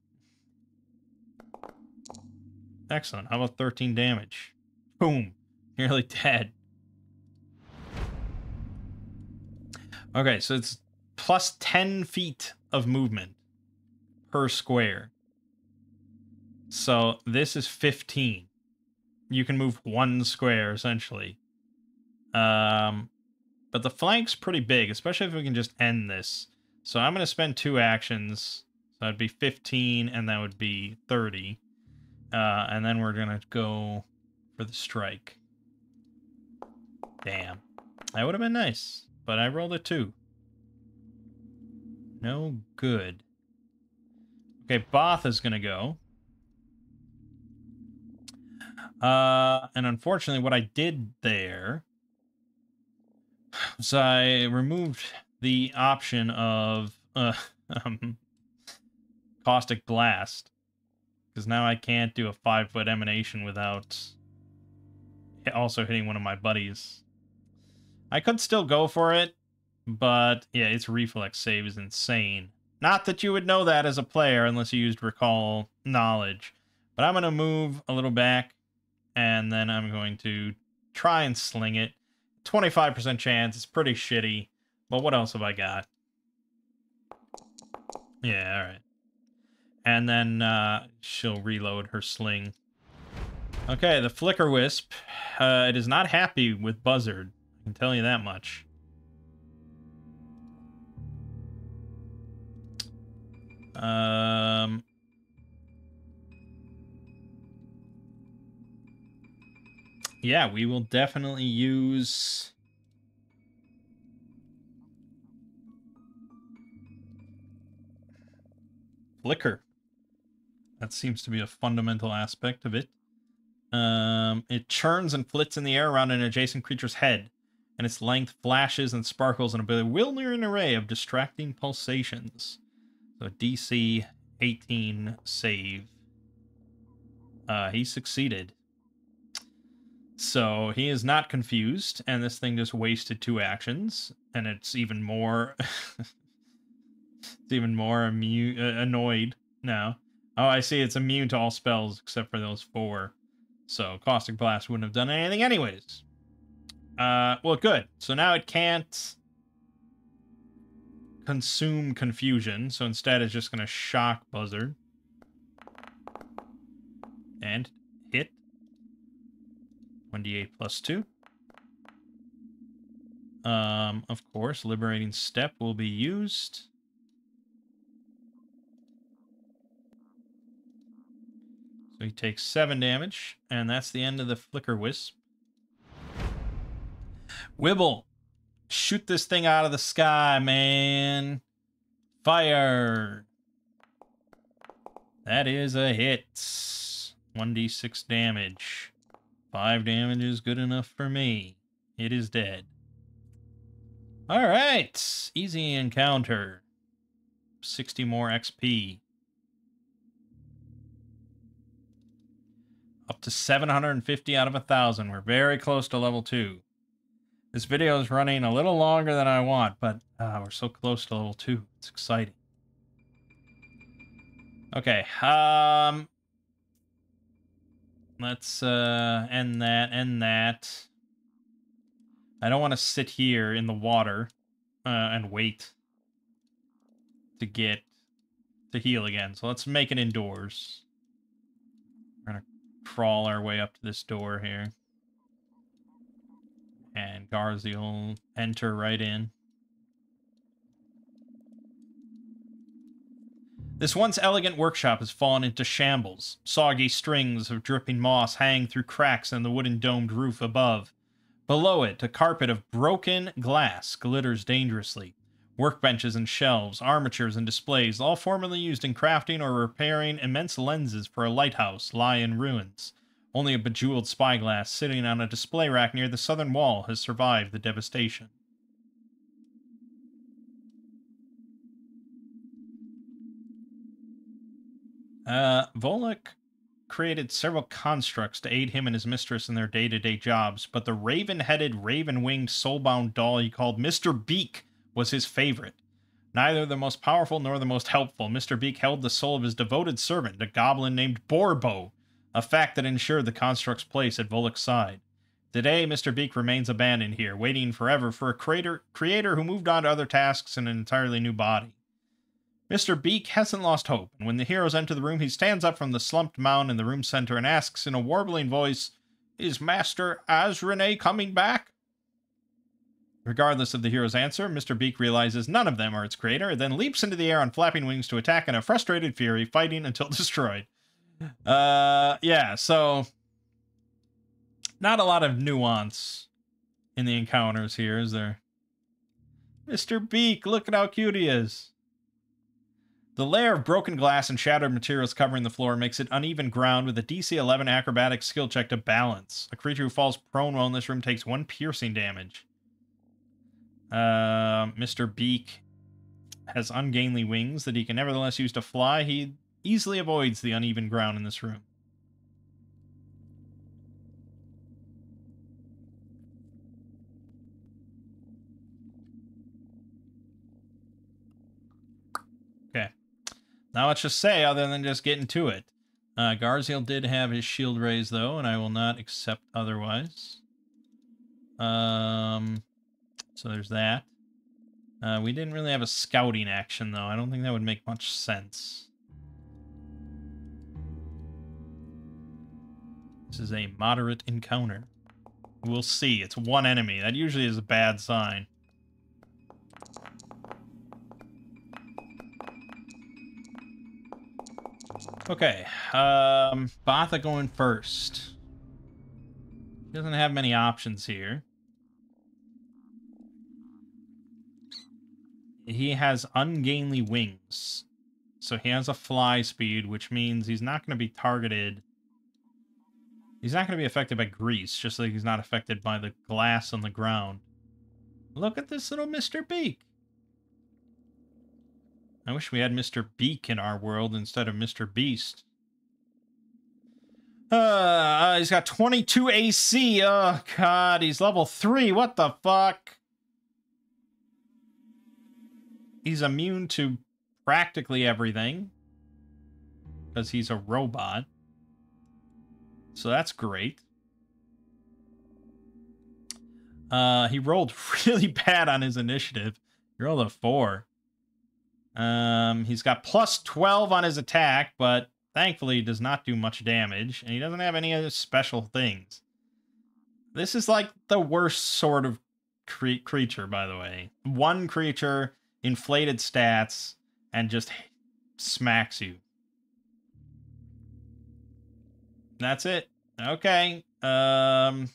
Excellent. How about 13 damage? Boom. Nearly dead. Okay, so it's plus 10 feet of movement per square. So this is 15. You can move 1 square, essentially. But the flank's pretty big, especially if we can just end this. So I'm going to spend 2 actions. So that'd be 15, and that would be 30. And then we're going to go for the strike. Damn. That would have been nice, but I rolled a 2. No good. Okay, Both is going to go. And unfortunately, what I did there was I removed the option of Caustic Blast, because now I can't do a 5-foot emanation without also hitting one of my buddies. I could still go for it, but yeah, its reflex save is insane. Not that you would know that as a player unless you used Recall Knowledge. But I'm going to move a little back, and then I'm going to try and sling it. 25% chance, it's pretty shitty. But what else have I got? Yeah, alright. And then she'll reload her sling. Okay, the Flicker Wisp. It is not happy with Buzzard. I can tell you that much. Yeah, we will definitely use Flicker. That seems to be a fundamental aspect of it. It churns and flits in the air around an adjacent creature's head, and its length flashes and sparkles in a bewildering array of distracting pulsations. So DC 18 save. He succeeded. So he is not confused, and this thing just wasted 2 actions, and it's even more... it's even more annoyed now. Oh, I see, it's immune to all spells except for those 4. So Caustic Blast wouldn't have done anything anyways. Well, good. So now it can't consume confusion, so instead it's just going to shock Buzzard. And hit. 1d8 plus 2. Of course, Liberating Step will be used. So he takes 7 damage, and that's the end of the Flicker Wisp. Wibble! Shoot this thing out of the sky, man! Fire! That is a hit. 1d6 damage. 5 damage is good enough for me. It is dead. Alright! Easy encounter. 60 more XP. Up to 750 out of 1,000. We're very close to level 2. This video is running a little longer than I want, but we're so close to level 2. It's exciting. Okay, let's end that. I don't want to sit here in the water and wait to get to heal again. So let's make it indoors. We're going to crawl our way up to this door here. And Garzi will enter right in. This once elegant workshop has fallen into shambles. Soggy strings of dripping moss hang through cracks in the wooden domed roof above. Below it, a carpet of broken glass glitters dangerously. Workbenches and shelves, armatures and displays, all formerly used in crafting or repairing immense lenses for a lighthouse, lie in ruins. Only a bejeweled spyglass sitting on a display rack near the southern wall has survived the devastation. Volek created several constructs to aid him and his mistress in their day-to-day jobs, but the raven-headed, raven-winged, soul-bound doll he called Mr. Beak was his favorite. Neither the most powerful nor the most helpful, Mr. Beak held the soul of his devoted servant, a goblin named Borbo, a fact that ensured the construct's place at Volek's side. Today, Mr. Beak remains abandoned here, waiting forever for a creator who moved on to other tasks in an entirely new body. Mr. Beak hasn't lost hope, and when the heroes enter the room, he stands up from the slumped mound in the room center and asks in a warbling voice, "Is Master Azrene coming back?" Regardless of the hero's answer, Mr. Beak realizes none of them are its creator, and then leaps into the air on flapping wings to attack in a frustrated fury, fighting until destroyed. Yeah, so not a lot of nuance in the encounters here, is there? Mr. Beak, look at how cute he is. The layer of broken glass and shattered materials covering the floor makes it uneven ground with a DC 11 acrobatic skill check to balance. A creature who falls prone while in this room takes 1 piercing damage. Mr. Beak has ungainly wings that he can nevertheless use to fly. He easily avoids the uneven ground in this room. Okay. Not much to say other than just getting to it. Garziel did have his shield raised, though, and I will not accept otherwise. So there's that. We didn't really have a scouting action, though. I don't think that would make much sense. This is a moderate encounter. We'll see. It's 1 enemy. That usually is a bad sign. Okay. Botha going first. He doesn't have many options here. He has ungainly wings. So he has a fly speed, which means he's not going to be targeted. He's not going to be affected by grease, just like he's not affected by the glass on the ground. Look at this little Mr. Beak. I wish we had Mr. Beak in our world instead of Mr. Beast. He's got 22 AC. Oh, God. He's level 3. What the fuck? He's immune to practically everything. Because he's a robot. So that's great. He rolled really bad on his initiative. He rolled a 4. He's got plus 12 on his attack, but thankfully does not do much damage, and he doesn't have any other special things. This is like the worst sort of creature, by the way. 1 creature, inflated stats, and just smacks you. That's it. Okay. I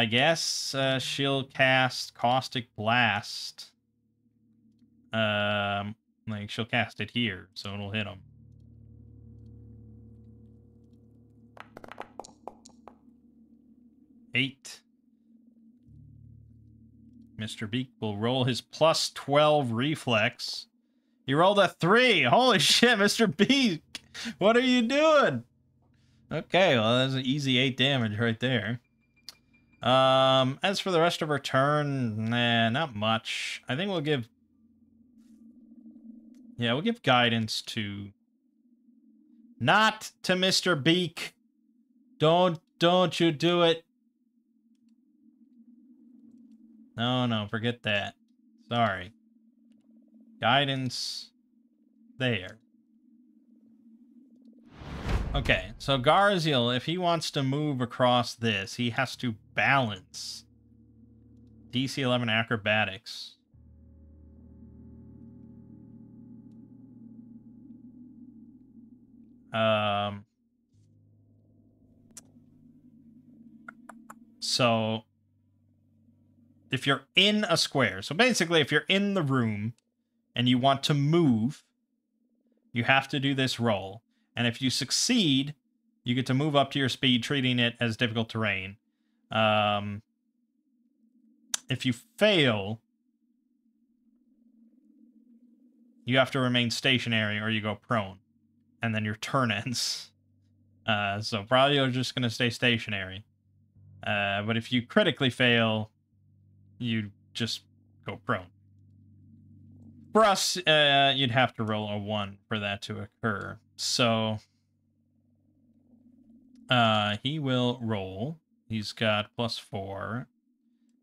guess she'll cast Caustic Blast. Like she'll cast it here, so it'll hit him. Eight. Mr. Beak will roll his plus 12 reflex. He rolled a 3. Holy shit, Mr. Beak! What are you doing? Okay, well, that's an easy 8 damage right there. As for the rest of her turn, nah, not much. I think we'll give... Yeah, we'll give guidance to... Not to Mr. Beak! Don't you do it! No, forget that. Sorry. Guidance... There. Okay, so Garziel, if he wants to move across this, he has to balance DC 11 acrobatics. So if you're in a square, so basically if you're in the room and you want to move, you have to do this roll. And if you succeed, you get to move up to your speed, treating it as difficult terrain. If you fail, you have to remain stationary or you go prone. And then your turn ends. So probably you're just going to stay stationary. But if you critically fail, you just go prone. For us, you'd have to roll a 1 for that to occur. So he will roll. He's got plus 4.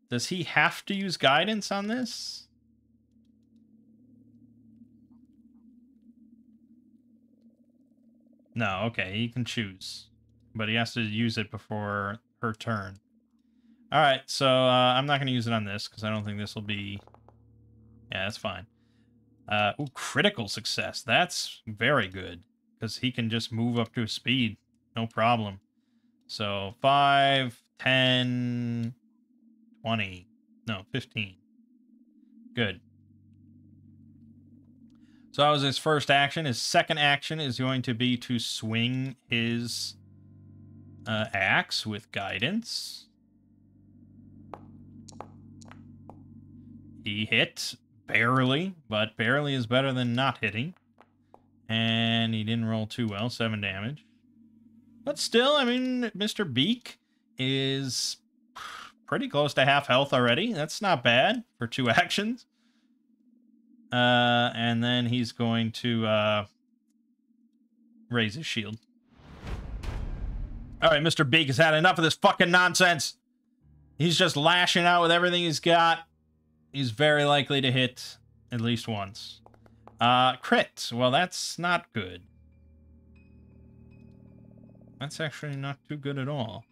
Does he have to use guidance on this? No, okay, he can choose. But he has to use it before her turn. Alright, so I'm not going to use it on this, because I don't think this will be... Yeah, that's fine. Ooh, critical success. That's very good, because he can just move up to a speed. No problem. So, 5, 10, 20. No, 15. Good. So that was his first action. His second action is going to be to swing his axe with guidance. He hit barely, but barely is better than not hitting. And he didn't roll too well, 7 damage. But still, I mean, Mr. Beak is pretty close to half health already. That's not bad for 2 actions. And then he's going to raise his shield. All right, Mr. Beak has had enough of this fucking nonsense. He's just lashing out with everything he's got. He's very likely to hit at least once. Crit. Well, that's not good. That's actually not too good at all.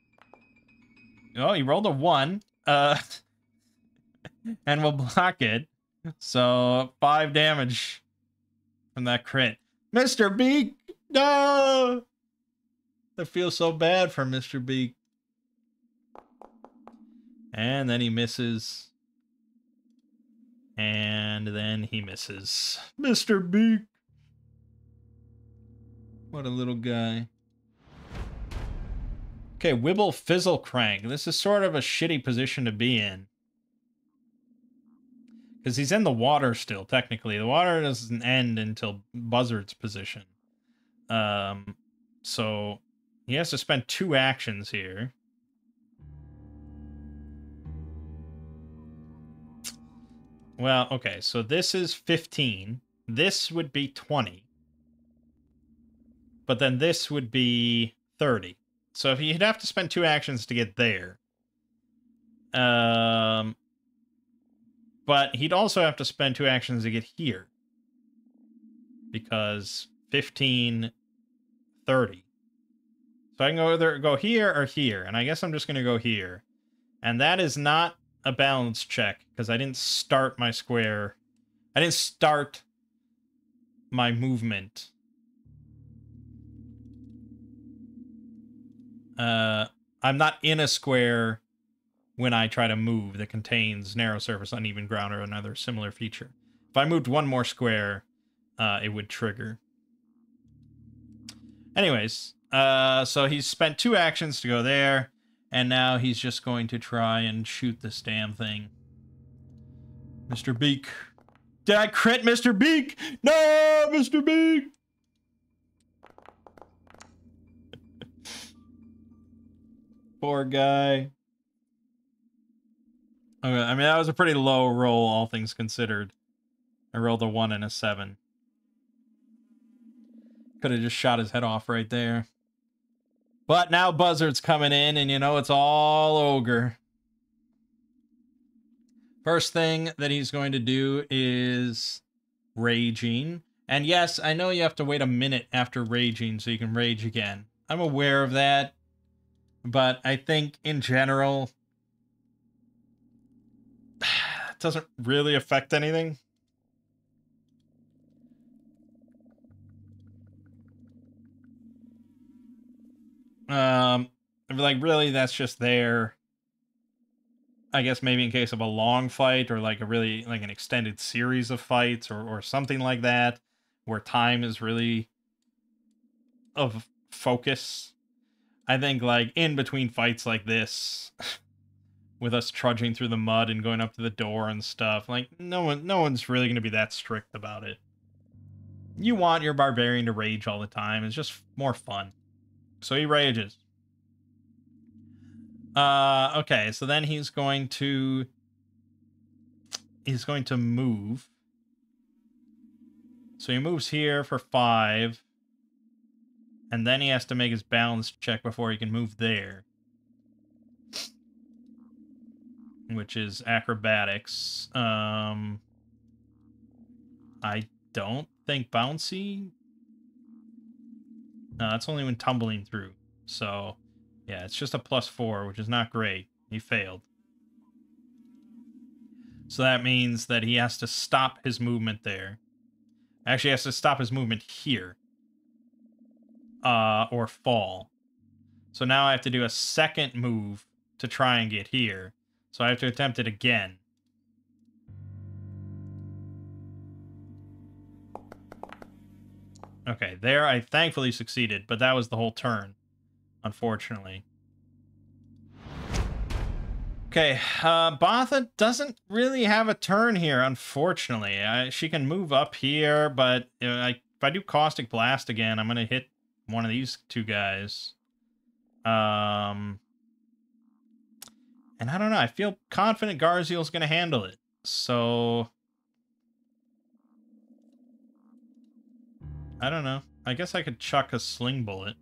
Oh, he rolled a 1. And we'll block it. So, 5 damage from that crit. Mr. Beak! No! I feel so bad for Mr. Beak. And then he misses. And then he misses. Mr. Beak! What a little guy. Okay, Wibble Fizzle Crank. This is sort of a shitty position to be in. Because he's in the water still, technically. The water doesn't end until Buzzard's position. So he has to spend 2 actions here. Well, okay, so this is 15. This would be 20. But then this would be 30. So if he'd have to spend 2 actions to get there. But he'd also have to spend 2 actions to get here. Because 15, 30. So I can either go here or here. And I guess I'm just going to go here. And that is not a balance check. Because I didn't start my square. I didn't start my movement. I'm not in a square when I try to move that contains narrow surface, uneven ground, or another similar feature. If I moved 1 more square, it would trigger. Anyways, so he's spent 2 actions to go there, and now he's just going to try and shoot this damn thing. Mr. Beak. Did I crit Mr. Beak? No, Mr. Beak! Poor guy. Okay, I mean, that was a pretty low roll, all things considered. I rolled a 1 and a 7. Could have just shot his head off right there. But now Buzzard's coming in, and you know, it's all ogre. First thing that he's going to do is raging. And yes, I know you have to wait a minute after raging so you can rage again. I'm aware of that. But I think, in general, it doesn't really affect anything. Like, really, that's just there. I guess maybe in case of a long fight, or like a really, like an extended series of fights, or something like that, where time is really of focus. I think, like, in between fights like this, with us trudging through the mud and going up to the door and stuff, like, no one's really going to be that strict about it. You want your barbarian to rage all the time. It's just more fun. So he rages. Okay, so then he's going to move. So he moves here for 5. And then he has to make his balance check before he can move there. Which is acrobatics. I don't think bouncy. No, that's only when tumbling through. So, yeah, it's just a +4, which is not great. He failed. So that means that he has to stop his movement there. Actually, he has to stop his movement here. Or fall. So now I have to do a second move to try and get here. So I have to attempt it again. Okay, there I thankfully succeeded, but that was the whole turn, unfortunately. Okay, Botha doesn't really have a turn here, unfortunately. She can move up here, but if I do Caustic Blast again, I'm going to hit one of these two guys. And I don't know, I feel confident Garziel's going to handle it. So I don't know. I guess I could chuck a sling bullet.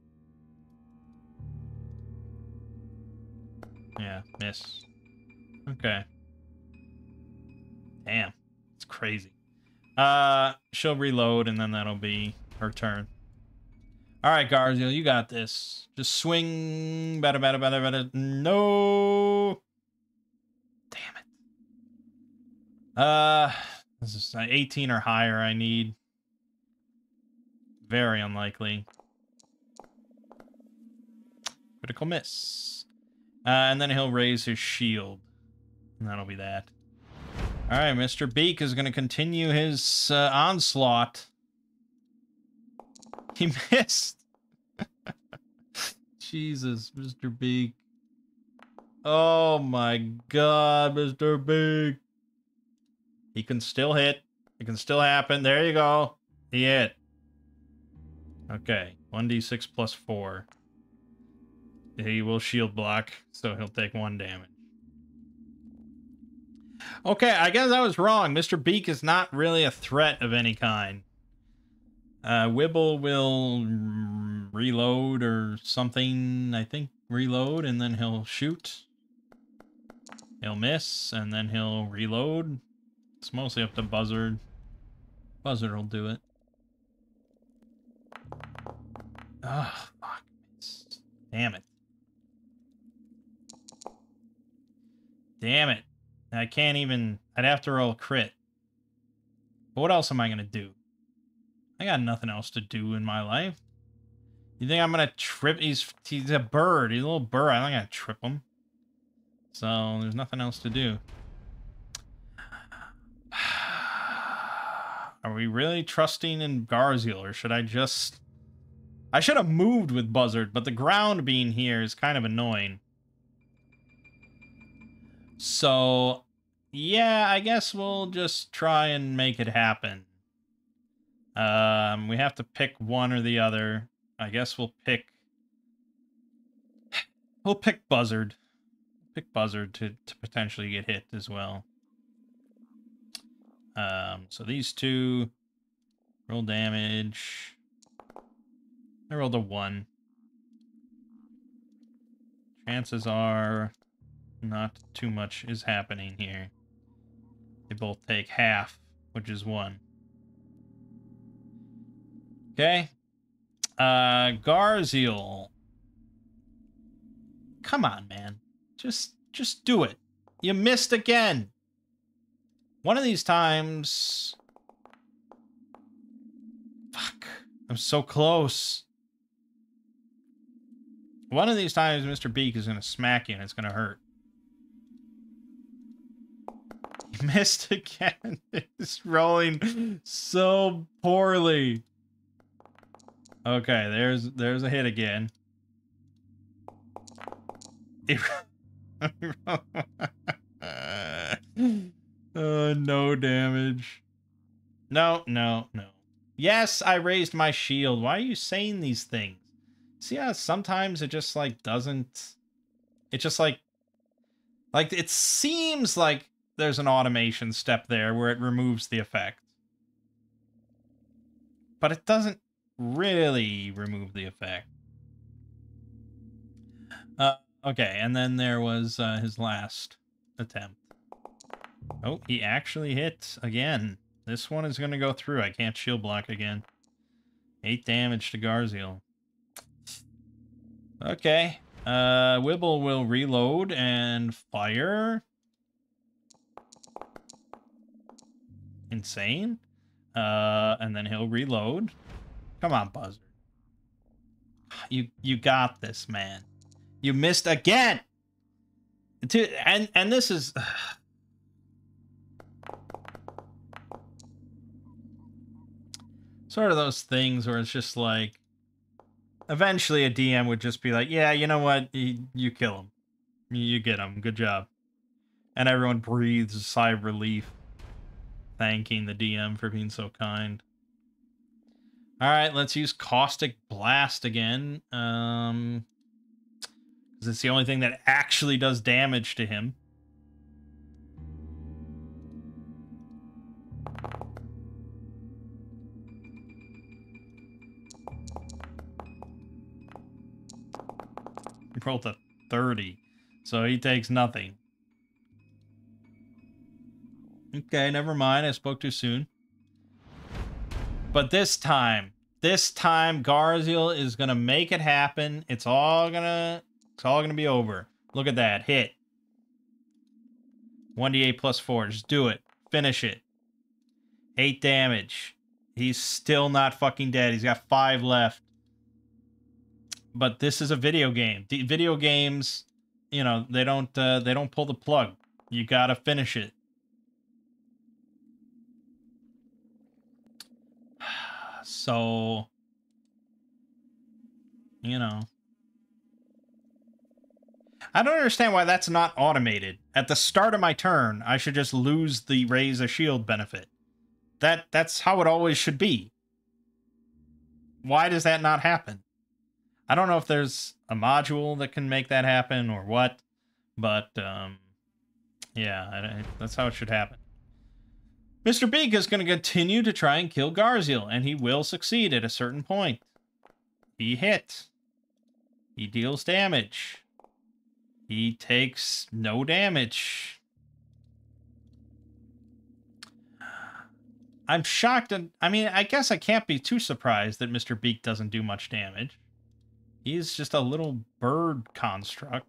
Yeah, miss. Okay. Damn. It's crazy. She'll reload, and then that'll be her turn. Alright, Garziel, you got this. Just swing. Better. No! Damn it. This is 18 or higher I need. Very unlikely. Critical miss. And then he'll raise his shield. And that'll be that. Alright, Mr. Beak is going to continue his onslaught. He missed. Jesus, Mr. Beak. Oh my god, Mr. Beak. He can still hit. It can still happen. There you go. He hit. Okay, 1d6 plus 4. He will shield block, so he'll take 1 damage. Okay, I guess I was wrong. Mr. Beak is not really a threat of any kind. Wibble will reload or something, I think. Reload, and then he'll shoot. He'll miss, and then he'll reload. It's mostly up to Buzzard. Buzzard will do it. Oh, fuck. Damn it. Damn it. I can't even... I'd have to roll a crit. But what else am I going to do? I got nothing else to do in my life. You think I'm going to trip? He's a bird. He's a little bird. I'm not going to trip him. So, there's nothing else to do. Are we really trusting in Garziel, or should I just... I should have moved with Buzzard, but the ground being here is kind of annoying. So, yeah, I guess we'll just try and make it happen. We have to pick one or the other. I guess we'll pick Buzzard. Pick Buzzard to potentially get hit as well. So these two roll damage. I rolled a 1. Chances are not too much is happening here. They both take half, which is 1. Okay. Garziel. Come on, man. Just do it. You missed again. One of these times... Fuck. I'm so close. One of these times, Mr. Beak is going to smack you and it's going to hurt. You missed again. It's rolling so poorly. Okay, there's a hit again. No damage. No. Yes, I raised my shield. Why are you saying these things? See how sometimes it just, like, doesn't... It just, like, it seems like there's an automation step there where it removes the effect. But it doesn't really remove the effect. Okay, and then there was his last attempt. Oh, he actually hit again. This one is going to go through. I can't shield block again. 8 damage to Garziel. Okay. Wibble will reload and fire. insane. And then he'll reload. Come on, Buzzard. You got this, man. You missed again. And this is sort of those things where it's just like, eventually a DM would just be like, yeah, you know what? You kill him. You get him. Good job. And everyone breathes a sigh of relief, thanking the DM for being so kind. All right, let's use Caustic Blast again. Because it's the only thing that actually does damage to him. He rolled a 30, so he takes nothing. Okay, never mind. I spoke too soon. But this time, Garziel is gonna make it happen. It's all gonna be over. Look at that hit. 1d8 plus 4. Just do it. Finish it. 8 damage. He's still not fucking dead. He's got 5 left. But this is a video game. The video games, you know, they don't pull the plug. You gotta finish it. So, you know, I don't understand why that's not automated. At the start of my turn, I should just lose the raise a shield benefit. That's how it always should be. Why does that not happen? I don't know if there's a module that can make that happen or what, but yeah, that's how it should happen. Mr. Beak is going to continue to try and kill Garziel, and he will succeed at a certain point. He hit. He deals damage. He takes no damage. I'm shocked, and I mean, I guess I can't be too surprised that Mr. Beak doesn't do much damage. He's just a little bird construct.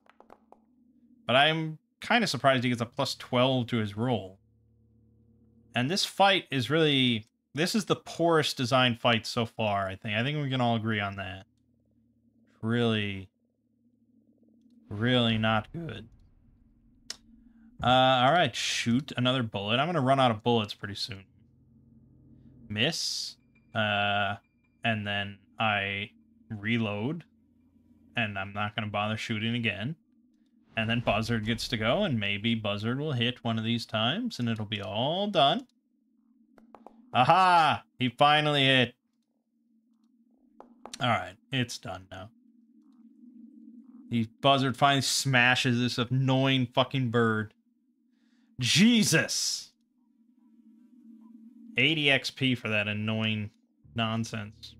But I'm kind of surprised he gets a plus 12 to his roll. And this fight is really... This is the poorest designed fight so far, I think. I think we can all agree on that. Really, really not good. Alright, shoot another bullet. I'm going to run out of bullets pretty soon. Miss. And then I reload. And I'm not going to bother shooting again. And then Buzzard gets to go, and maybe Buzzard will hit one of these times, and it'll be all done. Aha! He finally hit. Alright, it's done now. Buzzard finally smashes this annoying fucking bird. Jesus! 80 XP for that annoying nonsense.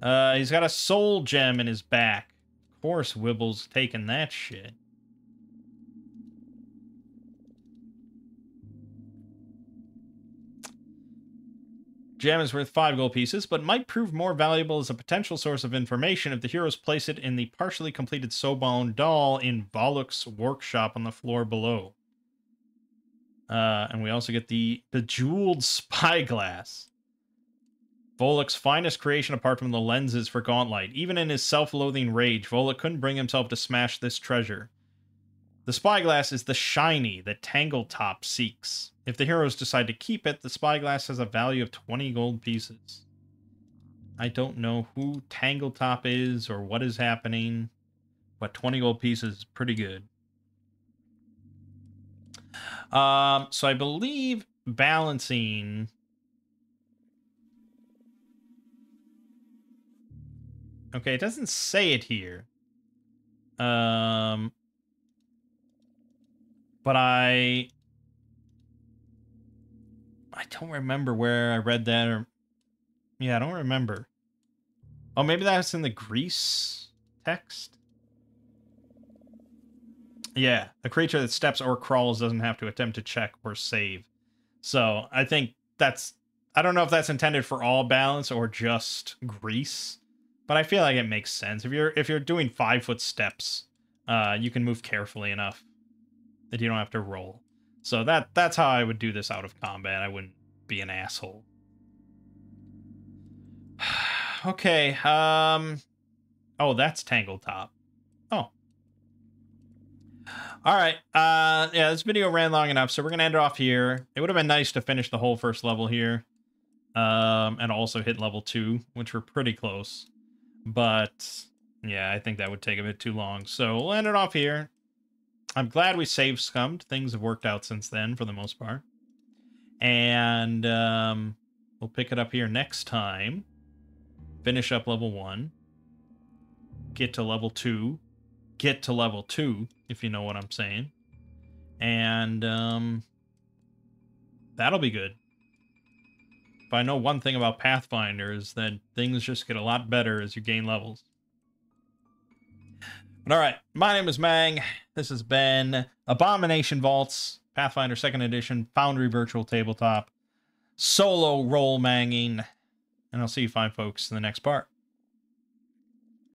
He's got a soul gem in his back. Of course, Wibble's taking that shit. Gem is worth 5 gold pieces, but might prove more valuable as a potential source of information if the heroes place it in the partially completed Sobone doll in Voluk's workshop on the floor below. And we also get the Bejeweled Spyglass. Voluk's finest creation apart from the lenses for Gauntlight. Even in his self-loathing rage, Voluk couldn't bring himself to smash this treasure. The spyglass is the shiny that Tangletop seeks. If the heroes decide to keep it, the spyglass has a value of 20 gold pieces. I don't know who Tangletop is or what is happening, but 20 gold pieces is pretty good. So I believe balancing... Okay, it doesn't say it here. But I don't remember where I read that, or... Yeah, I don't remember. Oh, maybe that's in the Greece text? Yeah, a creature that steps or crawls doesn't have to attempt to check or save. So, I think that's... I don't know if that's intended for all balance or just Greece. But I feel like it makes sense. If you're doing 5-foot steps, you can move carefully enough that you don't have to roll. So that's how I would do this out of combat. I wouldn't be an asshole. Okay, oh, that's Tangled Top. Oh. Alright, yeah, this video ran long enough, so we're gonna end it off here. It would have been nice to finish the whole first level here. And also hit level 2, which we're pretty close. But, yeah, I think that would take a bit too long. So we'll end it off here. I'm glad we save scummed. Things have worked out since then, for the most part. And we'll pick it up here next time. Finish up level 1. Get to level 2. Get to level 2, if you know what I'm saying. And that'll be good. But I know one thing about Pathfinder is that things just get a lot better as you gain levels. But alright, my name is Mang. This has been Abomination Vaults, Pathfinder 2nd Edition, Foundry Virtual Tabletop, solo role manging, and I'll see you fine folks in the next part.